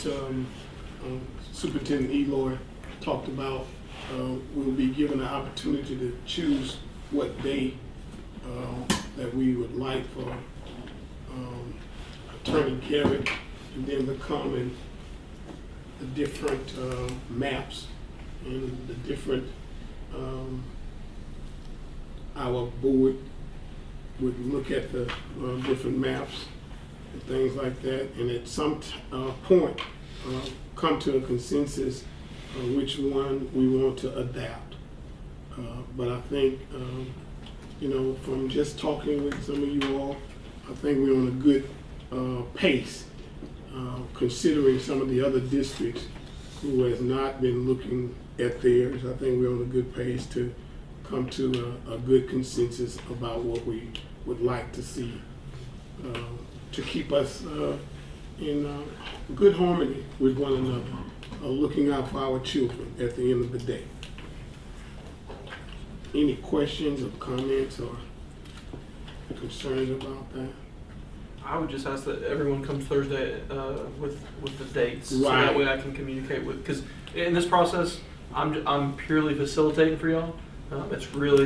Superintendent Eloy talked about. We'll be given the opportunity to choose what day that we would like for Attorney Garrett and then become in the different maps and the different, our board would look at the different maps and things like that, and at some point come to a consensus which one we want to adapt. But I think, you know, from just talking with some of you all, I think we're on a good pace, considering some of the other districts who has not been looking at theirs. I think we're on a good pace to come to a good consensus about what we would like to see to keep us in good harmony with one another, looking out for our children at the end of the day. Any questions or comments or concerns about that? I would just ask that everyone comes Thursday with the dates, so Right. that way I can communicate with. Because in this process, I'm purely facilitating for y'all. It's really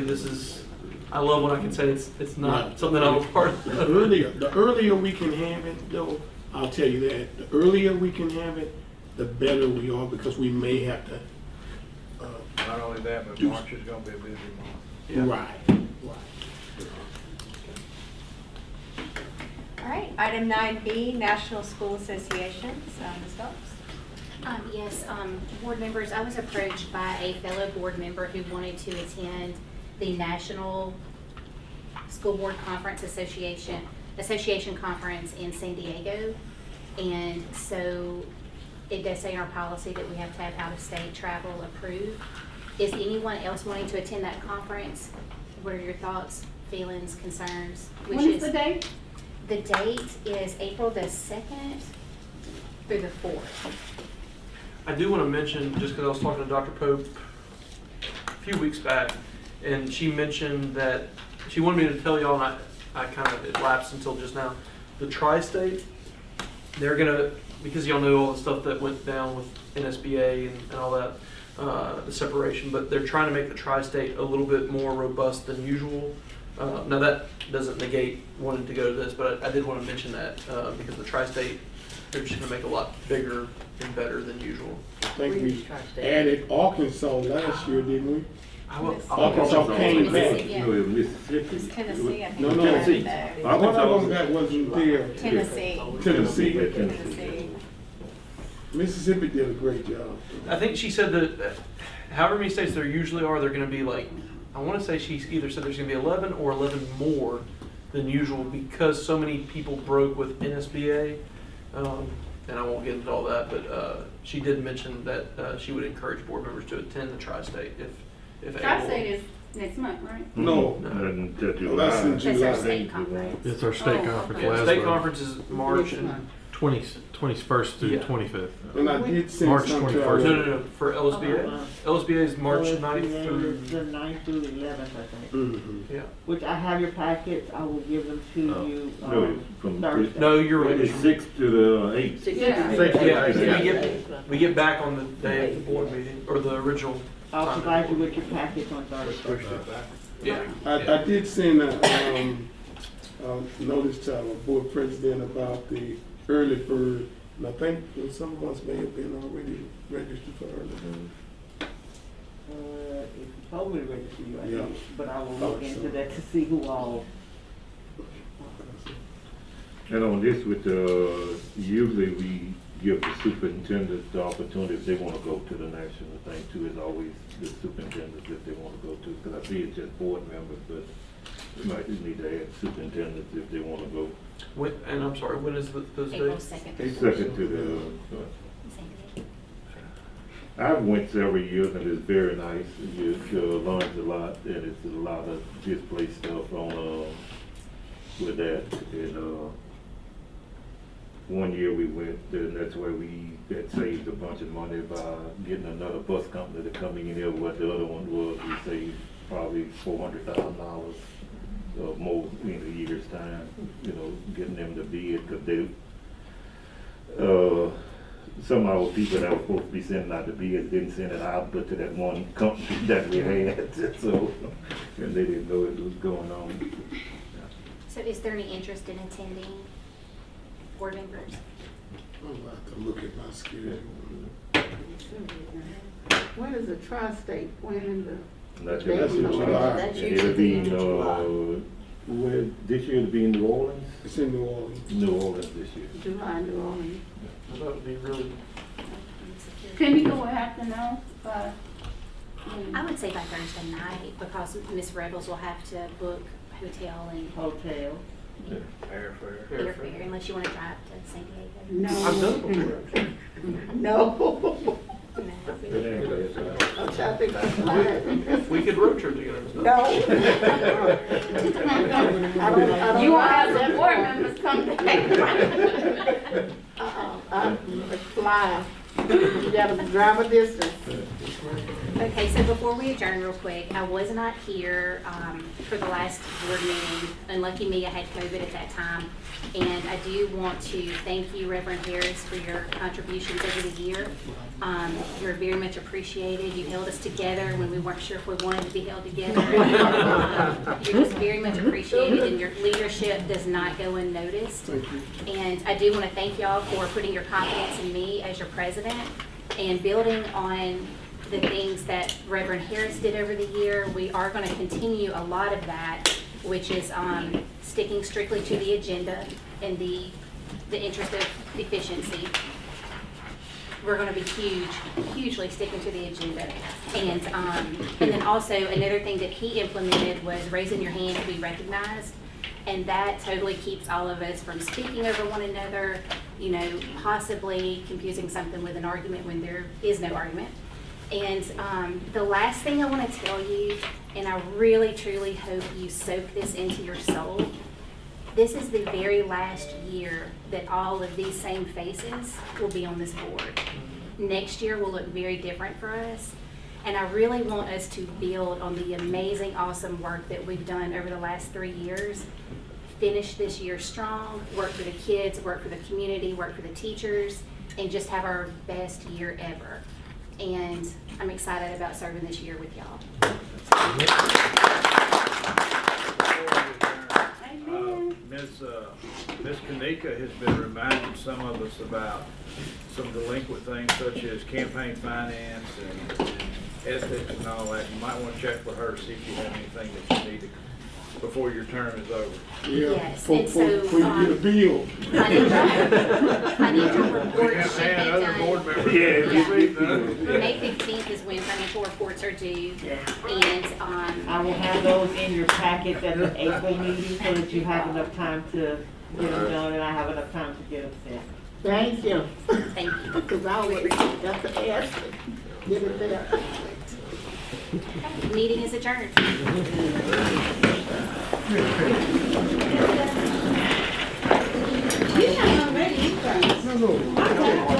I love when I can say it's not Right. something I'm a part of. The earlier we can have it, though, I'll tell you that. The earlier we can have it, the better we are, because we may have to. Not only that, but March is gonna be a busy month. Yeah. Right. All right, item 9B, National School Associations, Ms. Phelps. Yes, board members, I was approached by a fellow board member who wanted to attend the National School Board Conference Association Conference in San Diego. And so it does say in our policy that we have to have out-of-state travel approved. Is anyone else wanting to attend that conference? What are your thoughts, feelings, concerns? When is the date? The date is April the 2nd through the 4th. I do want to mention, just because I was talking to Dr. Pope a few weeks back, and she mentioned that she wanted me to tell y'all, and it lapsed until just now. The tri-state, they're gonna, because y'all know all the stuff that went down with NSBA and all that, the separation, but they're trying to make the tri-state a little bit more robust than usual. Now that doesn't negate wanting to go to this, but I did want to mention that because the tri-state, they're just gonna make it a lot bigger and better than usual. I think we added Arkansas last year, didn't we? Arkansas came back. Yeah. No, it was Mississippi. It's Tennessee, I think. No, Tennessee. One of them that wasn't there. Tennessee. Tennessee. Tennessee. Mississippi did a great job. I think she said that however many states there usually are, they're gonna be like, I wanna say she either said there's gonna be 11 or 11 more than usual because so many people broke with NSBA. And I won't get into all that, but she did mention that she would encourage board members to attend the tri-state if able. Tri-state is next month, right? No. That's in July. That's our state conference. It's our state Oh, conference. Yeah, last state month. conference is March and 21st through Yeah. 25th. And I did send March some to 21st. no, for LSBA. LSBA is March 9th through, The 9th through the 11th, I think. Mhm. yeah. Which I have your packets, I will give them to you, No, from Thursday. No, you're right. It's 6 to the 8. Yeah, we get back on the day of the board meeting, or the original I'll time. provide you with your packets on Thursday. Yeah. I did send a notice to our board president about the early bird, and I think some of us may have been already registered for early bird. It's totally ready for you, I Yeah. think, but I will Oh, look into so- that to see who all. And on this with usually we give the superintendents the opportunity if they want to go to the national thing too, is always the superintendents if they want to go to, because I see it's just board members, but we might just need to add superintendents if they want to go. And I'm sorry, when is those April dates? 2nd. Second to the, I've went several years and it's very nice. You learn a lot and it's a lot of display stuff on with that. And one year we went, and that's where we that saved a bunch of money by getting another bus company to come in there. What the other one was, we saved probably $400,000 more in a year's time. You know, getting them to bid because they. Some of our people that were supposed to be sending out the bids didn't send it out, but to that one company that we had, so, and they didn't know it was going on. So is there any interest in attending, board members? I'll have to look at my schedule. When is the tri-state, when in the? That's That's in July. That's It'll usually be, the end of July. where, this year it'll be in New Orleans? It's in New Orleans. New Orleans this year. July, New Orleans. I thought it would be really. Can you go afternoon? I would say by Thursday night because Miss Rebels will have to book hotel and Hotel. airfare unless you want to drive to San Diego. No. I've done it before. No. No. I'm trying to think of mine. We could road trip together. No. I don't You won't have mind some board members come back. I fly. You gotta drive a distance. Okay, so before we adjourn real quick, I was not here for the last board meeting. Unlucky me, I had COVID at that time. And I do want to thank you, Reverend Harris, for your contributions over the year. You're very much appreciated. You held us together when we weren't sure if we wanted to be held together. You're just very much appreciated, and your leadership does not go unnoticed. And I do want to thank y'all for putting your confidence in me as your president and building on the things that Reverend Harris did over the year. We are going to continue a lot of that, which is sticking strictly to the agenda in the interest of efficiency. We're going to be hugely sticking to the agenda. And then also another thing that he implemented was raising your hand to be recognized. And that totally keeps all of us from speaking over one another, you know, possibly confusing something with an argument when there is no argument. And the last thing I want to tell you, and I really truly hope you soak this into your soul, this is the very last year that all of these same faces will be on this board. Next year will look very different for us. And I really want us to build on the amazing, awesome work that we've done over the last 3 years. finish this year strong, work for the kids, work for the community, work for the teachers, and just have our best year ever. And I'm excited about serving this year with y'all. Ms. Kanika has been reminding some of us about some delinquent things such as campaign finance and ethics and all that. You might want to check with her to see if you have anything that you need to, before your term is over. Yeah, Yes, before and so, you get a bill. Financial reports We have should be had other done. board members. Yeah. May 15th is when financial reports are due, and, I will have those in your packets at the April meeting so that you have enough time to get them done and I have enough time to get them sent. Thank you. thank you. Because I always got to ask, get it there. Meeting is adjourned. You're not ready, you guys.